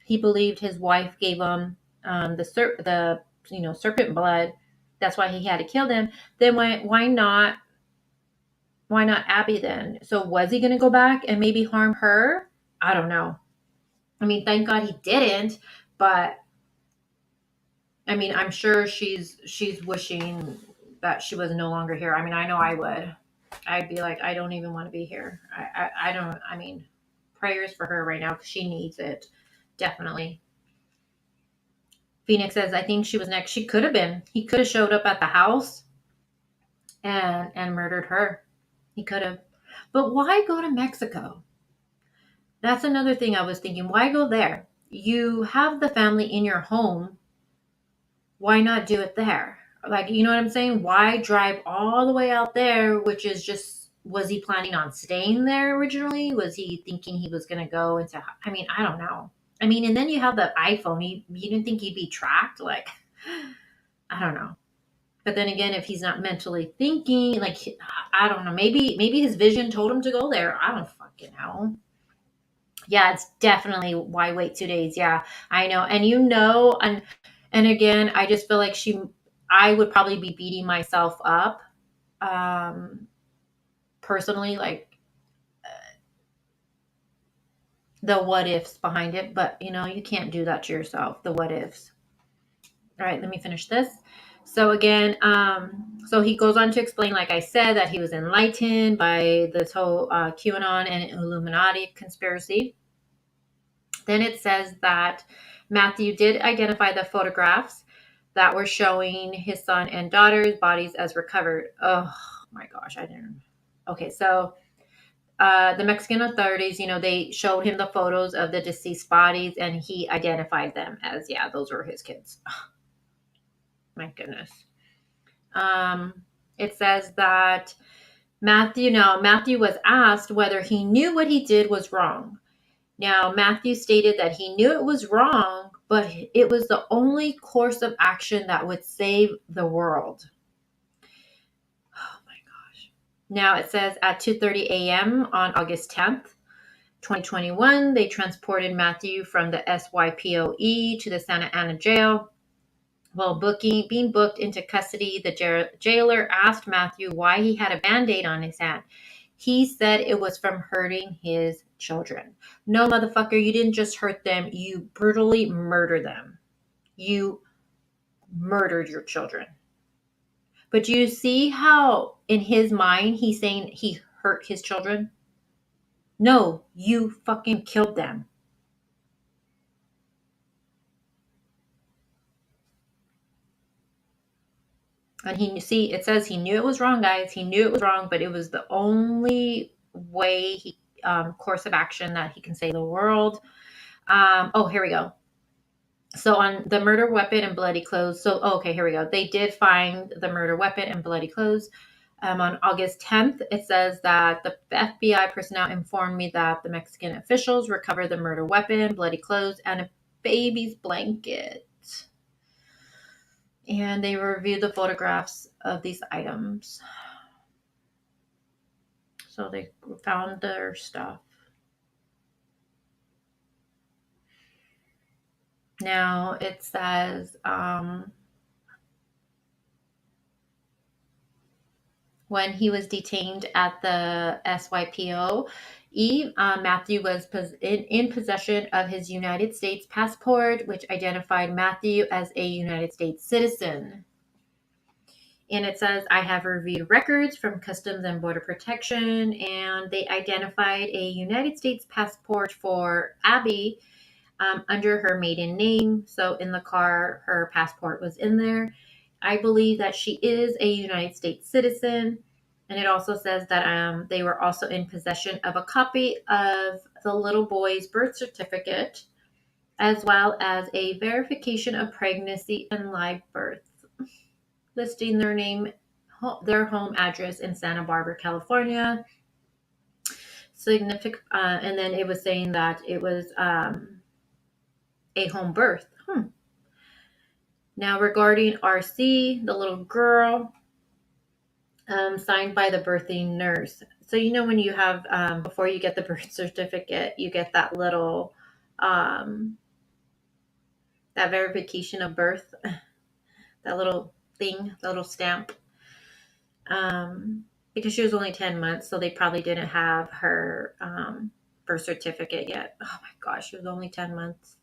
he believed his wife gave him the serpent blood, that's why he had to kill them, then why not Abby then? So was he going to go back and maybe harm her? I don't know. I mean, thank God he didn't, but I mean, I'm sure she's wishing that she was no longer here. I mean, I know I would. I'd be like, I don't even want to be here. I don't, I mean, prayers for her right now because she needs it. Definitely. Phoenix says, I think she was next. She could have been. He could have showed up at the house and murdered her. He could have. But why go to Mexico? That's another thing I was thinking. Why go there? You have the family in your home. Why not do it there? Like, you know what I'm saying? Why drive all the way out there, which is just, was he planning on staying there originally? Was he thinking he was going to go into, I mean, I don't know. I mean, and then you have the iPhone. You didn't think he'd be tracked? Like, I don't know. But then again, if he's not mentally thinking, like, I don't know. Maybe his vision told him to go there. I don't fucking know. Yeah, it's definitely why wait 2 days. Yeah, I know. And again, I just feel like I would probably be beating myself up, personally, like the what ifs behind it. But you can't do that to yourself. The what ifs. All right, let me finish this. So again, so he goes on to explain, like I said, that he was enlightened by this whole QAnon and Illuminati conspiracy. Then it says that Matthew did identify the photographs that were showing his son and daughter's bodies as recovered. Oh my gosh, I didn't. Okay, so the Mexican authorities, they showed him the photos of the deceased bodies, and he identified them as, yeah, those were his kids. My goodness. It says that Matthew was asked whether he knew what he did was wrong. Now, Matthew stated that he knew it was wrong, but it was the only course of action that would save the world. Oh my gosh. Now, it says at 2:30 a.m. on August 10th, 2021, they transported Matthew from the SYPOE to the Santa Ana jail. While being booked into custody, the jailer asked Matthew why he had a Band-Aid on his hand. He said it was from hurting his children. No, motherfucker, you didn't just hurt them. You brutally murdered them. You murdered your children. But do you see how in his mind he's saying he hurt his children? No, you fucking killed them. And it says he knew it was wrong, guys. He knew it was wrong, but it was the only way course of action that he can save the world. Oh, here we go. So on the murder weapon and bloody clothes. So, okay, here we go. They did find the murder weapon and bloody clothes. On August 10th, it says that the FBI personnel informed me that the Mexican officials recovered the murder weapon, bloody clothes, and a baby's blanket. And they reviewed the photographs of these items. So they found their stuff. Now it says when he was detained at the SYPO, Matthew was in possession of his United States passport, which identified Matthew as a United States citizen. And it says, I have reviewed records from Customs and Border Protection, and they identified a United States passport for Abby under her maiden name. So in the car, her passport was in there. I believe that she is a United States citizen. And it also says that they were also in possession of a copy of the little boy's birth certificate, as well as a verification of pregnancy and live birth, listing their name, their home address in Santa Barbara, California. Significant, and then it was saying that it was a home birth. Now, regarding RC, the little girl, signed by the birthing nurse. So, you know, when you have, before you get the birth certificate, you get that little, that verification of birth, that little thing, that little stamp. Because she was only 10 months, so they probably didn't have her birth certificate yet. Oh my gosh, she was only 10 months.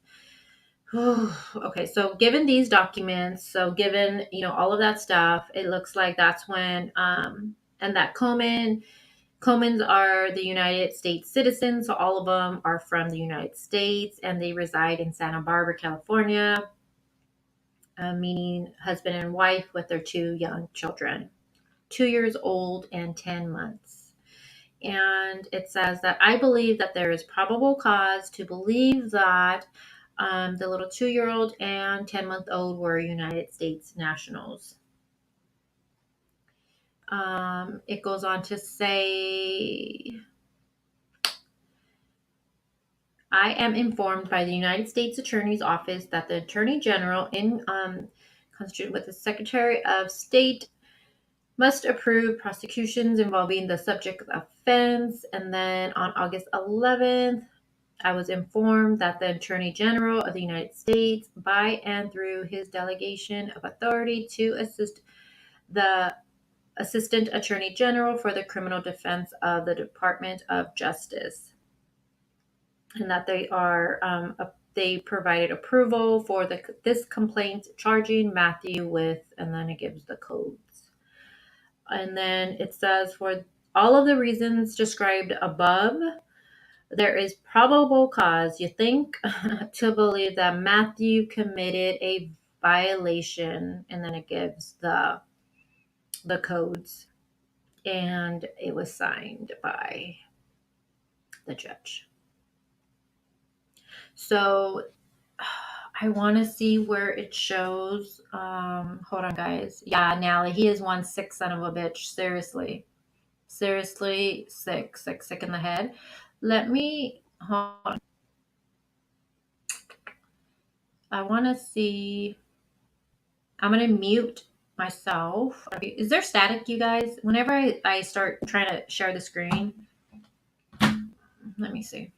Okay, so given these documents, so given, you know, all of that stuff, it looks like that's when, and that Comans are the United States citizens, so all of them are from the United States, and they reside in Santa Barbara, California, meaning husband and wife with their 2 young children, 2 years old and 10 months. And it says that I believe that there is probable cause to believe that the little 2-year-old and 10-month-old were United States nationals. It goes on to say, I am informed by the United States Attorney's Office that the Attorney General, in constituted with the Secretary of State, must approve prosecutions involving the subject offense. And then on August 11th, I was informed that the Attorney General of the United States, by and through his delegation of authority to assist the Assistant Attorney General for the Criminal Defense of the Department of Justice, and that they provided approval for this complaint charging Matthew with, and then it gives the codes. And then it says, for all of the reasons described above, there is probable cause, you think, to believe that Matthew committed a violation, and then it gives the codes, and it was signed by the judge. So I want to see where it shows. Hold on, guys. Yeah, Nally, he is one sick son of a bitch. Seriously, sick in the head. Let me, hold on. I want to see. I'm going to mute myself. Is there static, you guys? Whenever I start trying to share the screen, let me see.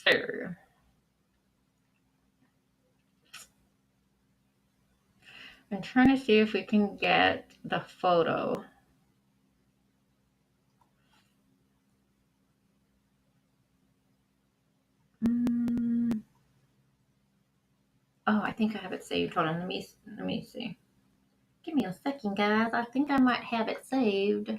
So, I'm trying to see if we can get the photo. Oh, I think I have it saved. Hold on, let me see. Give me a second, guys. I think I might have it saved.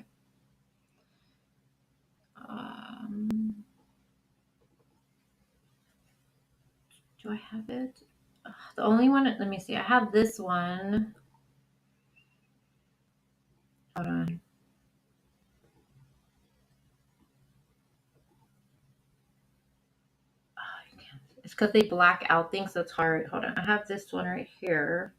Do I have it? The only one, let me see. I have this one. Hold on. It's because they black out things, so it's hard. Hold on. I have this one right here.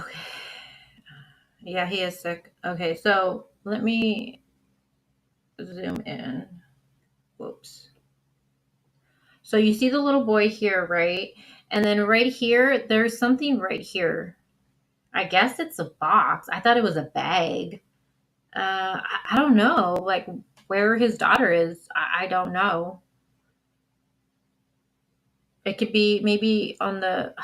Okay. Yeah, he is sick. Okay, so let me zoom in. Whoops. So you see the little boy here, right? And then right here, there's something right here. I guess it's a box. I thought it was a bag. I don't know, like where his daughter is. I don't know. It could be maybe on the.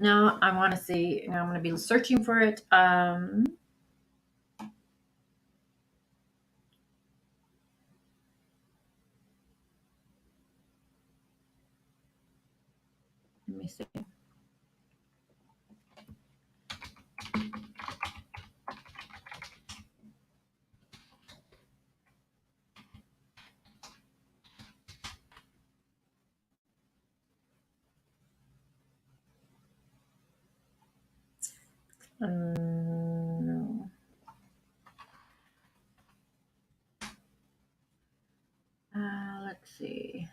No, I want to see. I'm going to be searching for it. Let me see. No. Let's see.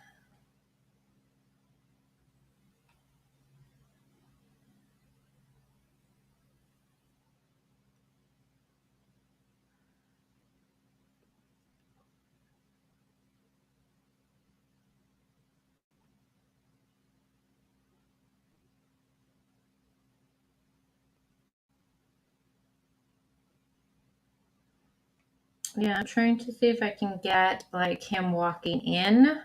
Yeah, I'm trying to see if I can get like him walking in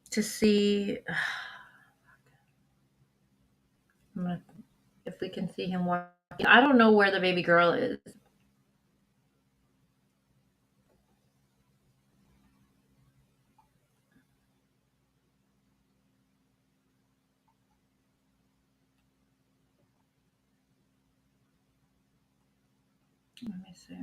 to see if we can see him walking. I don't know where the baby girl is. Let me see.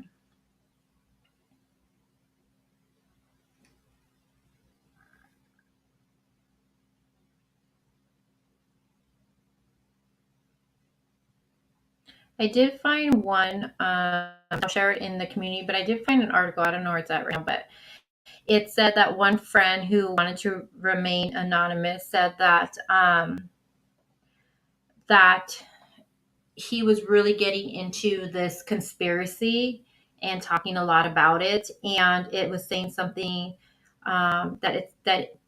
I did find one. I'll share it in the community, but I did find an article. I don't know where it's at right now, but it said that one friend who wanted to remain anonymous said that that he was really getting into this conspiracy and talking a lot about it, and it was saying something that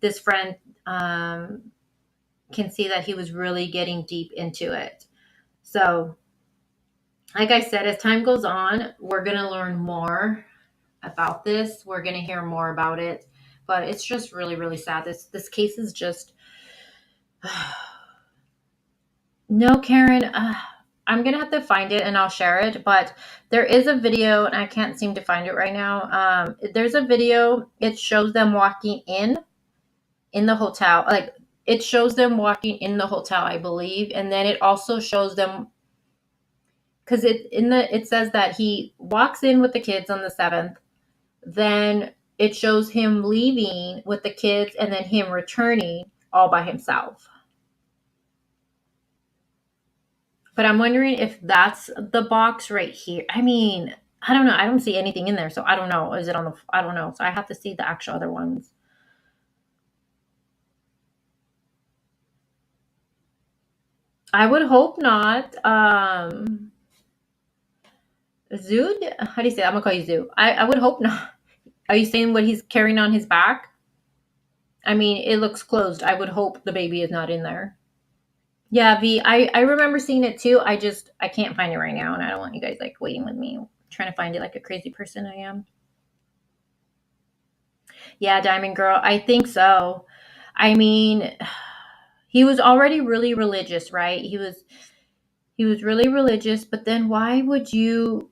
this friend can see that he was really getting deep into it. So, like I said, as time goes on, we're gonna learn more about this. We're gonna hear more about it, but it's just really, really sad. This case is just no, Karen. I'm gonna have to find it and I'll share it. But there is a video, and I can't seem to find it right now. There's a video. It shows them walking in the hotel. Like it shows them walking in the hotel, I believe, and then it also shows them because it says that he walks in with the kids on the 7th. Then it shows him leaving with the kids, and then him returning all by himself. But I'm wondering if that's the box right here. I mean, I don't know. I don't see anything in there, so I don't know. Is it on the? I don't know. So I have to see the actual other ones. I would hope not. Zood? How do you say that? I'm gonna call you Zoo. I would hope not. Are you saying what he's carrying on his back? I mean, it looks closed. I would hope the baby is not in there. Yeah, V. I remember seeing it too. I can't find it right now, and I don't want you guys like waiting with me trying to find it like a crazy person I am. Yeah, Diamond Girl. I think so. I mean, he was already really religious, right? He was really religious, but then why would you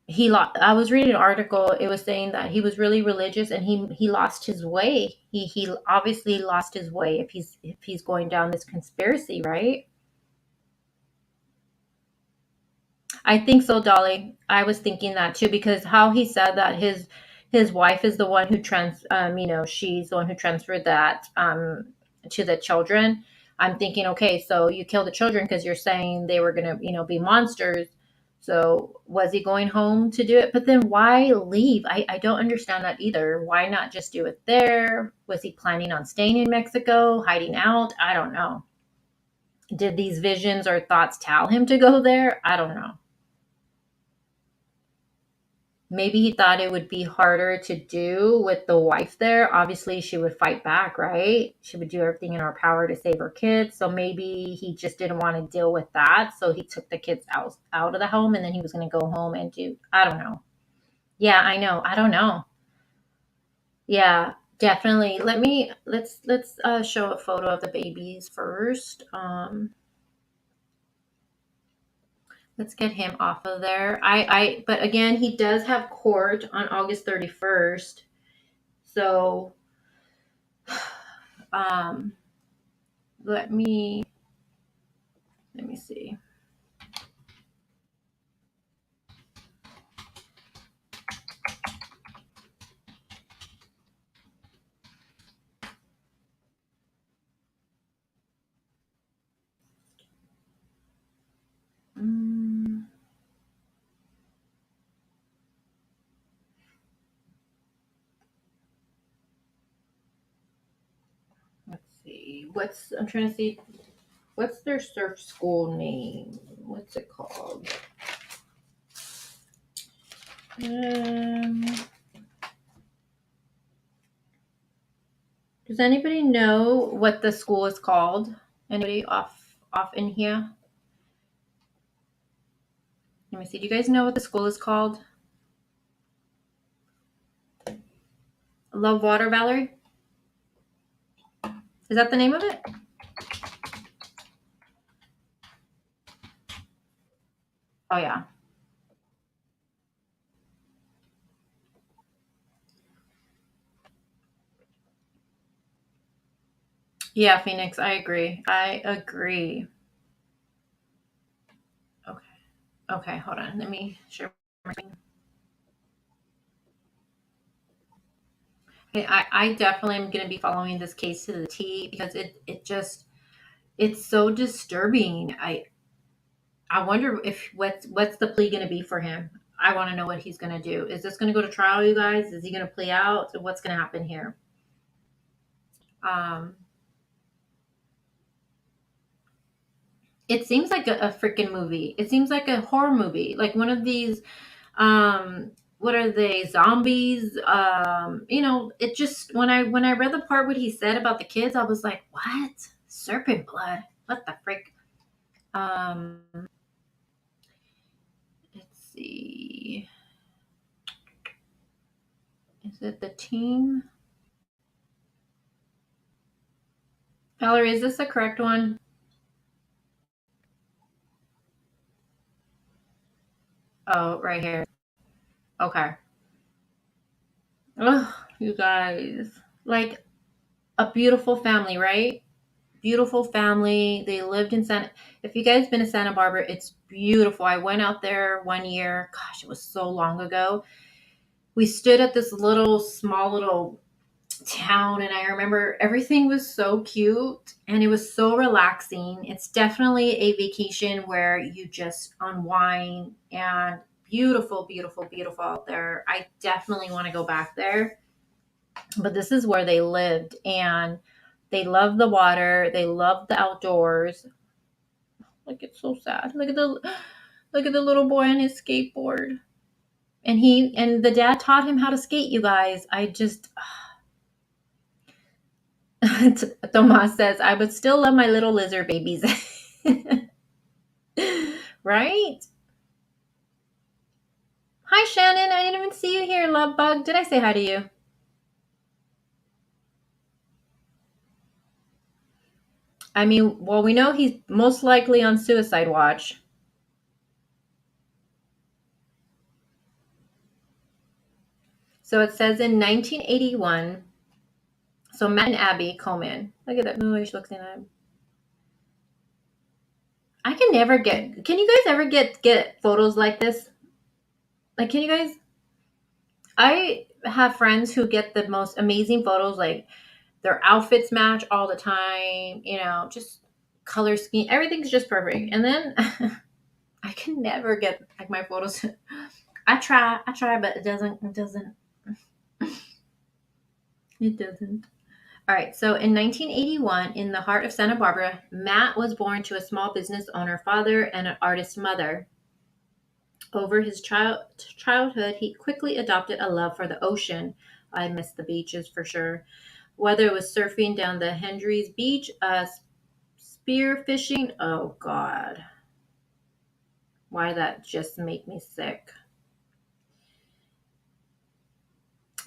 I was reading an article. It was saying that he was really religious and he lost his way. He obviously lost his way if he's going down this conspiracy, right? I think so, Dolly. I was thinking that too because how he said that his wife is the one who she's the one who transferred that to the children. I'm thinking, okay, so you kill the children because you're saying they were gonna, be monsters. So was he going home to do it? But then why leave? I don't understand that either. Why not just do it there? Was he planning on staying in Mexico, hiding out? I don't know. Did these visions or thoughts tell him to go there? I don't know. Maybe he thought it would be harder to do with the wife there. Obviously, she would fight back, right? She would do everything in her power to save her kids. So maybe he just didn't want to deal with that. So he took the kids out of the home and then he was going to go home and do, I don't know. Yeah, I know. I don't know. Yeah, definitely. Let's show a photo of the babies first. Let's get him off of there. But again, he does have court on August 31st. So, um, let me see. Let's see. I'm trying to see. What's their surf school name? What's it called? Does anybody know what the school is called? Anybody off in here? Let me see. Do you guys know what the school is called? Love Water Valerie? Is that the name of it? Oh yeah. Yeah, Phoenix, I agree. I agree. Okay. Okay, hold on. Let me share my screen. I definitely am going to be following this case to the T because it's so disturbing. I wonder if what's the plea going to be for him. I want to know what he's going to do. Is this going to go to trial, you guys? Is he going to plea out? What's going to happen here? Um, it seems like a freaking movie. It seems like a horror movie, like one of these. What are they? Zombies? It just when I read the part what he said about the kids, I was like, what? Serpent blood? What the frick? Um, let's see. Is it the team? Valerie, is this the correct one? Oh, right here. Okay. Ugh, you guys. Like a beautiful family, right? Beautiful family. They lived in Santa. If you guys been to Santa Barbara, it's beautiful. I went out there one year. Gosh, it was so long ago. We stood at this small little town, and I remember everything was so cute and it was so relaxing. It's definitely a vacation where you just unwind and beautiful, beautiful, beautiful out there. I definitely want to go back there. But this is where they lived and they love the water, they love the outdoors. Like it's so sad. Look at the little boy on his skateboard. And the dad taught him how to skate, you guys. I just Tomas says, I would still love my little lizard babies. Right? Hi, Shannon. I didn't even see you here, love bug. Did I say hi to you? I mean, well, we know he's most likely on suicide watch. So it says in 1981, so Matt and Abby Coleman. Look at that. No, she looks in that. I can never get. Can you guys ever get photos like this? Like, can you guys? I have friends who get the most amazing photos. Like, their outfits match all the time. You know, just color scheme. Everything's just perfect. And then I can never get like my photos. I try, but it doesn't. It doesn't. All right, so in 1981, in the heart of Santa Barbara, Matt was born to a small business owner father and an artist mother. Over his childhood, he quickly adopted a love for the ocean. I miss the beaches for sure. Whether it was surfing down the Hendry's Beach, spear fishing, oh God. Why that just make me sick.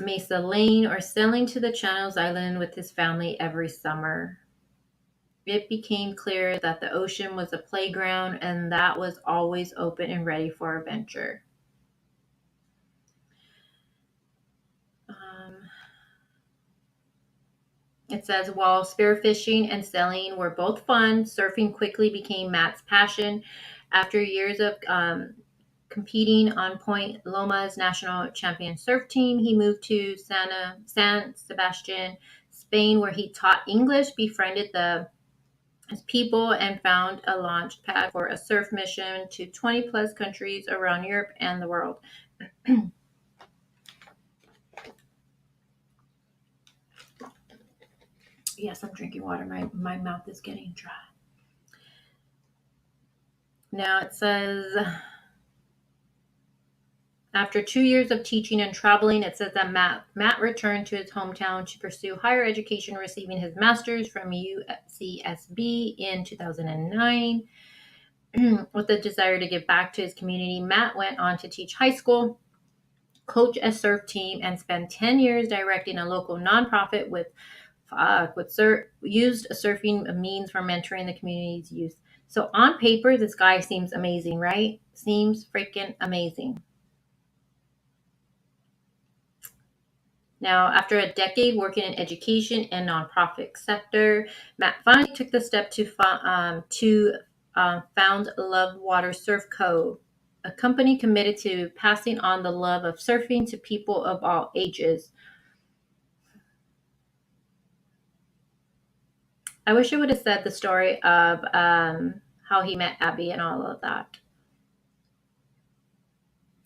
Mesa Lane, or sailing to the Channels Island with his family every summer. It became clear that the ocean was a playground and that was always open and ready for adventure. It says, while spearfishing and sailing were both fun, surfing quickly became Matt's passion. After years of competing on Point Loma's national champion surf team, he moved to San Sebastian, Spain, where he taught English, befriended his people, and found a launch pad for a surf mission to 20 plus countries around Europe and the world. Yes, I'm drinking water. My mouth is getting dry. Now it says, after 2 years of teaching and traveling, it says that Matt returned to his hometown to pursue higher education, receiving his master's from UCSB in 2009. With a desire to give back to his community, Matt went on to teach high school, coach a surf team, and spend 10 years directing a local nonprofit used a surfing means for mentoring the community's youth. So on paper, this guy seems amazing, right? Seems freaking amazing. Now, after a decade working in education and nonprofit sector, Matt finally took the step to found Love Water Surf Co., a company committed to passing on the love of surfing to people of all ages. I wish it would have said the story of how he met Abby and all of that.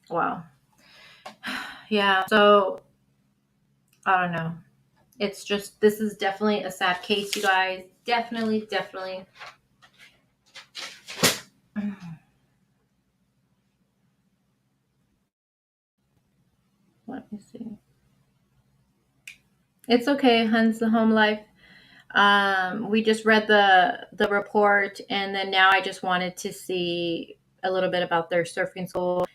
Wow. Yeah, so I don't know. It's just, this is definitely a sad case, you guys. Definitely. Let me see. It's okay, Huns, the home life. We just read the report, and then now I just wanted to see a little bit about their surfing school.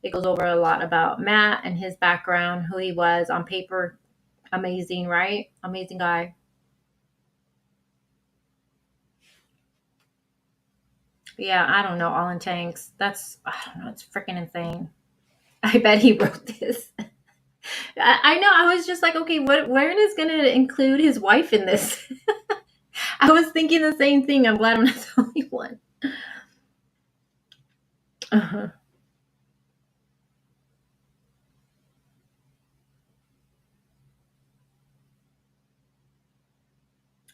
It goes over a lot about Matt and his background, who he was on paper. Amazing, right? Amazing guy. Yeah, I don't know, all in tanks. I don't know, it's freaking insane. I bet he wrote this. I know, I was just like, okay, where is going to include his wife in this? I was thinking the same thing. I'm glad I'm not the only one. Uh-huh.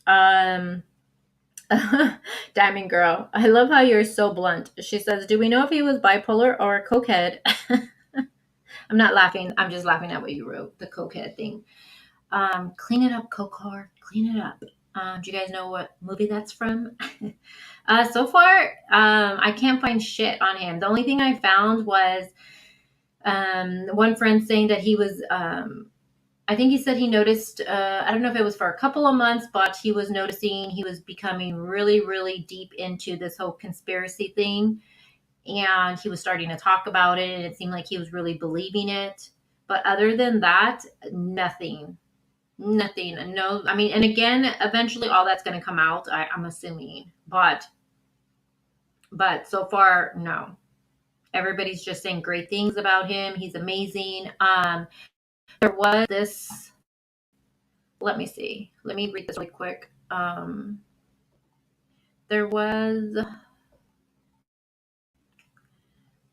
Um, Diamond Girl, I love how you're so blunt. She says, do we know if he was bipolar or a cokehead? I'm not laughing. I'm just laughing at what you wrote, the cokehead thing. Clean it up, Kokor. Clean it up. Do you guys know what movie that's from? So far, I can't find shit on him. The only thing I found was one friend saying that he was, I think he said he noticed, I don't know if it was for a couple of months, but he was noticing he was becoming really, really deep into this whole conspiracy thing. And he was starting to talk about it, and it seemed like he was really believing it. But other than that, nothing. Nothing. No, I mean, and again, eventually all that's going to come out, I'm assuming. But so far, no. Everybody's just saying great things about him. He's amazing. There was this, let me see. Let me read this really quick. There was,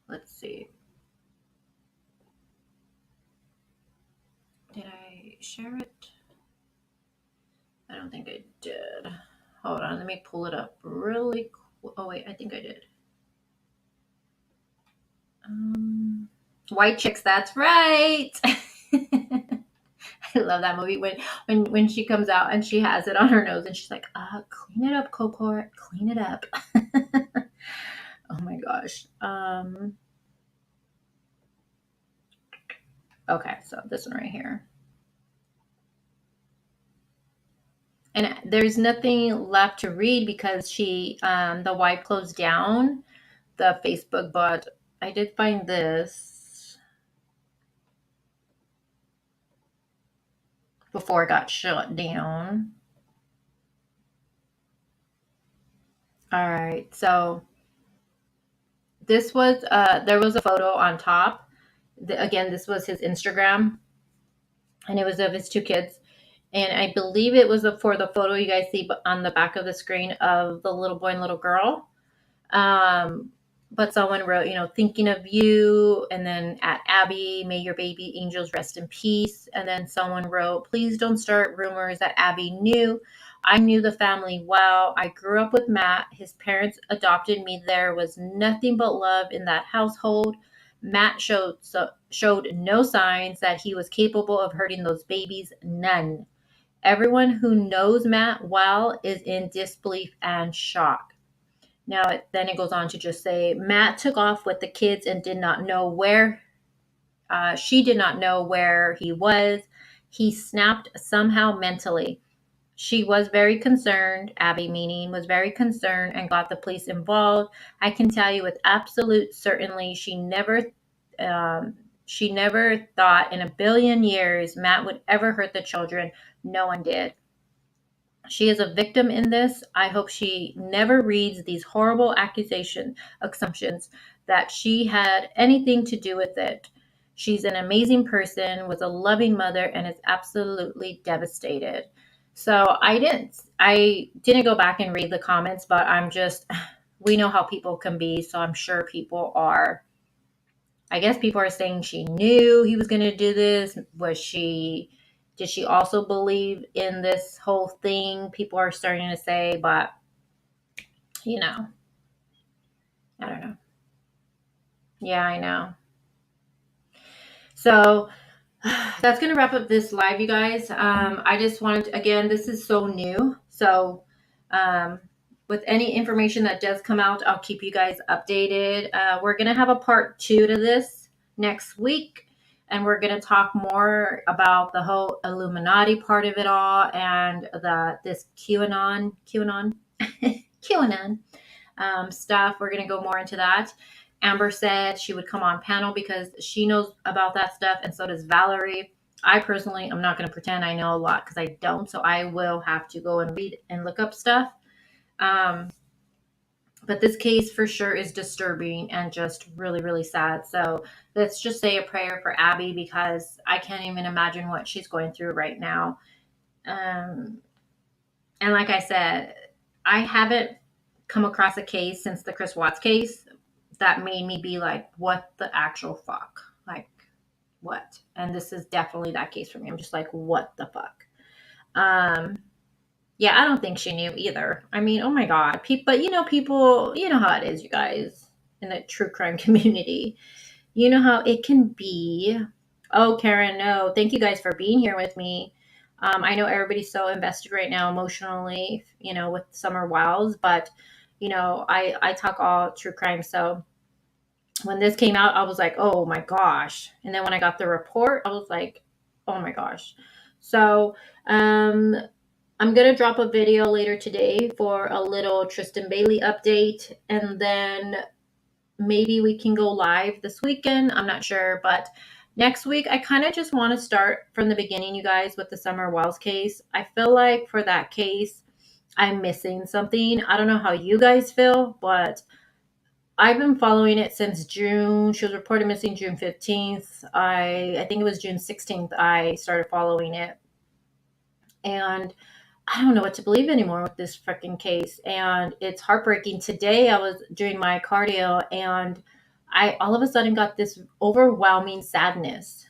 let's see. Did I share it? I don't think I did. Hold on, let me pull it up really quick. Oh wait, I think I did. White Chicks, that's right. I love that movie when she comes out and she has it on her nose and she's like, clean it up, Cocor, clean it up. Oh my gosh. Okay, so this one right here. And there's nothing left to read because the wife closed down the Facebook, but I did find this before it got shut down. All right, so this was there was a photo on top. Again, this was his Instagram, and it was of his two kids. And I believe it was for the photo you guys see on the back of the screen of the little boy and little girl. But someone wrote, thinking of you, and then at Abby, may your baby angels rest in peace. And then someone wrote, please don't start rumors that Abby knew. I knew the family well. I grew up with Matt. His parents adopted me. There was nothing but love in that household. Matt showed no signs that he was capable of hurting those babies. None. Everyone who knows Matt well is in disbelief and shock. Now, then it goes on to just say, Matt took off with the kids and did not know where, she did not know where he was. He snapped somehow mentally. She was very concerned, Abby meaning, was very concerned and got the police involved. I can tell you with absolute certainty, she never thought in a billion years Matt would ever hurt the children. No one did. She is a victim in this. I hope she never reads these horrible assumptions that she had anything to do with it. She's an amazing person, was a loving mother, and is absolutely devastated. So I didn't go back and read the comments, but we know how people can be. So I'm sure I guess people are saying she knew he was going to do this. Did she also believe in this whole thing? People are starting to say, but I don't know. Yeah, I know. So that's going to wrap up this live, you guys. I just wanted again, this is so new. So with any information that does come out, I'll keep you guys updated. We're going to have a part 2 to this next week. And we're going to talk more about the whole Illuminati part of it all and this QAnon stuff. We're going to go more into that. Amber said she would come on panel because she knows about that stuff, and so does Valerie. I personally am not going to pretend I know a lot because I don't, so I will have to go and read and look up stuff. But this case for sure is disturbing and just really, really sad. So let's just say a prayer for Abby because I can't even imagine what she's going through right now. And like I said, I haven't come across a case since the Chris Watts case that made me be like, what the actual fuck? Like, what? And this is definitely that case for me. I'm just like, what the fuck? Yeah, I don't think she knew either. I mean, oh my God. But people, you know how it is, you guys, in the true crime community. You know how it can be. Oh, Karen, no. Thank you guys for being here with me. I know everybody's so invested right now emotionally, with Summer Wiles, but, I talk all true crime. So when this came out, I was like, oh my gosh. And then when I got the report, I was like, oh my gosh. So, I'm going to drop a video later today for a little Tristan Bailey update, and then maybe we can go live this weekend. I'm not sure, but next week, I kind of just want to start from the beginning, you guys, with the Summer Wiles case. I feel like for that case, I'm missing something. I don't know how you guys feel, but I've been following it since June. She was reported missing June 15th. I think it was June 16th I started following it. And I don't know what to believe anymore with this freaking case. And it's heartbreaking. Today I was doing my cardio and I all of a sudden got this overwhelming sadness.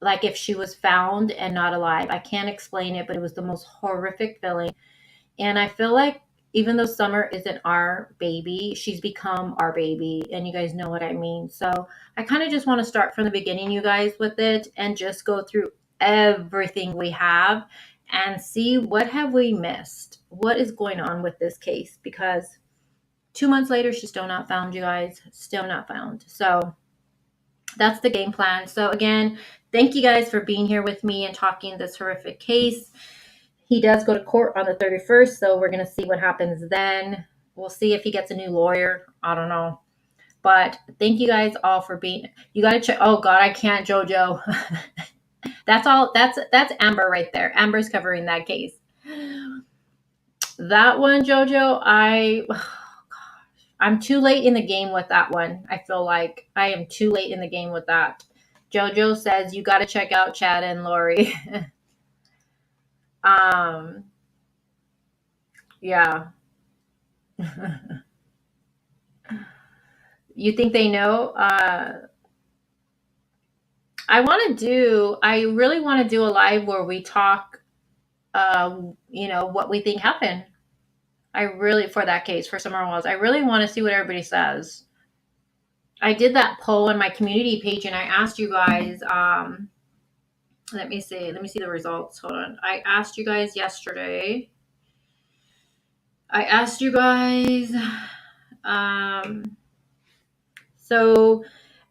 Like if she was found and not alive. I can't explain it, but it was the most horrific feeling. And I feel like even though Summer isn't our baby, she's become our baby. And you guys know what I mean. So I kind of just want to start from the beginning, you guys, with it and just go through everything we have and see what have we missed. What is going on with this case? Because 2 months later, she's still not found, you guys. Still not found. So that's the game plan. So again, thank you guys for being here with me and talking this horrific case. He does go to court on the 31st, so we're going to see what happens then. We'll see if he gets a new lawyer. I don't know. But thank you guys all for being. You got to check. Oh God, I can't, JoJo. That's all. That's Amber right there. Amber's covering that case. That one, JoJo, I'm too late in the game with that one. I feel like I am too late in the game with that. JoJo says you got to check out Chad and Lori. Yeah. You think they know? I really want to do a live where we talk, what we think happened. For that case, for Summer Walls, I really want to see what everybody says. I did that poll on my community page and I asked you guys, let me see the results. Hold on. I asked you guys yesterday. I asked you guys, I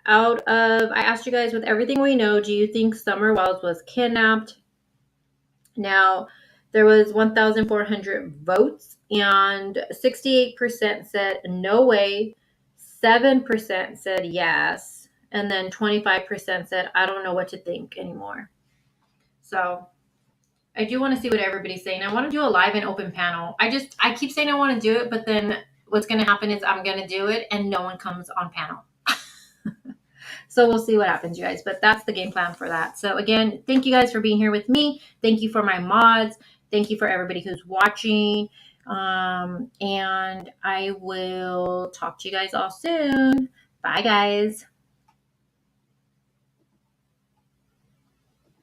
asked you guys, with everything we know, do you think Summer Wells was kidnapped? Now, there was 1,400 votes, and 68% said no way, 7% said yes, and then 25% said I don't know what to think anymore. So I do want to see what everybody's saying. I want to do a live and open panel. I keep saying I want to do it, but then what's going to happen is I'm going to do it and no one comes on panel. So we'll see what happens, you guys. But that's the game plan for that. So again, thank you guys for being here with me. Thank you for my mods. Thank you for everybody who's watching. And I will talk to you guys all soon. Bye, guys.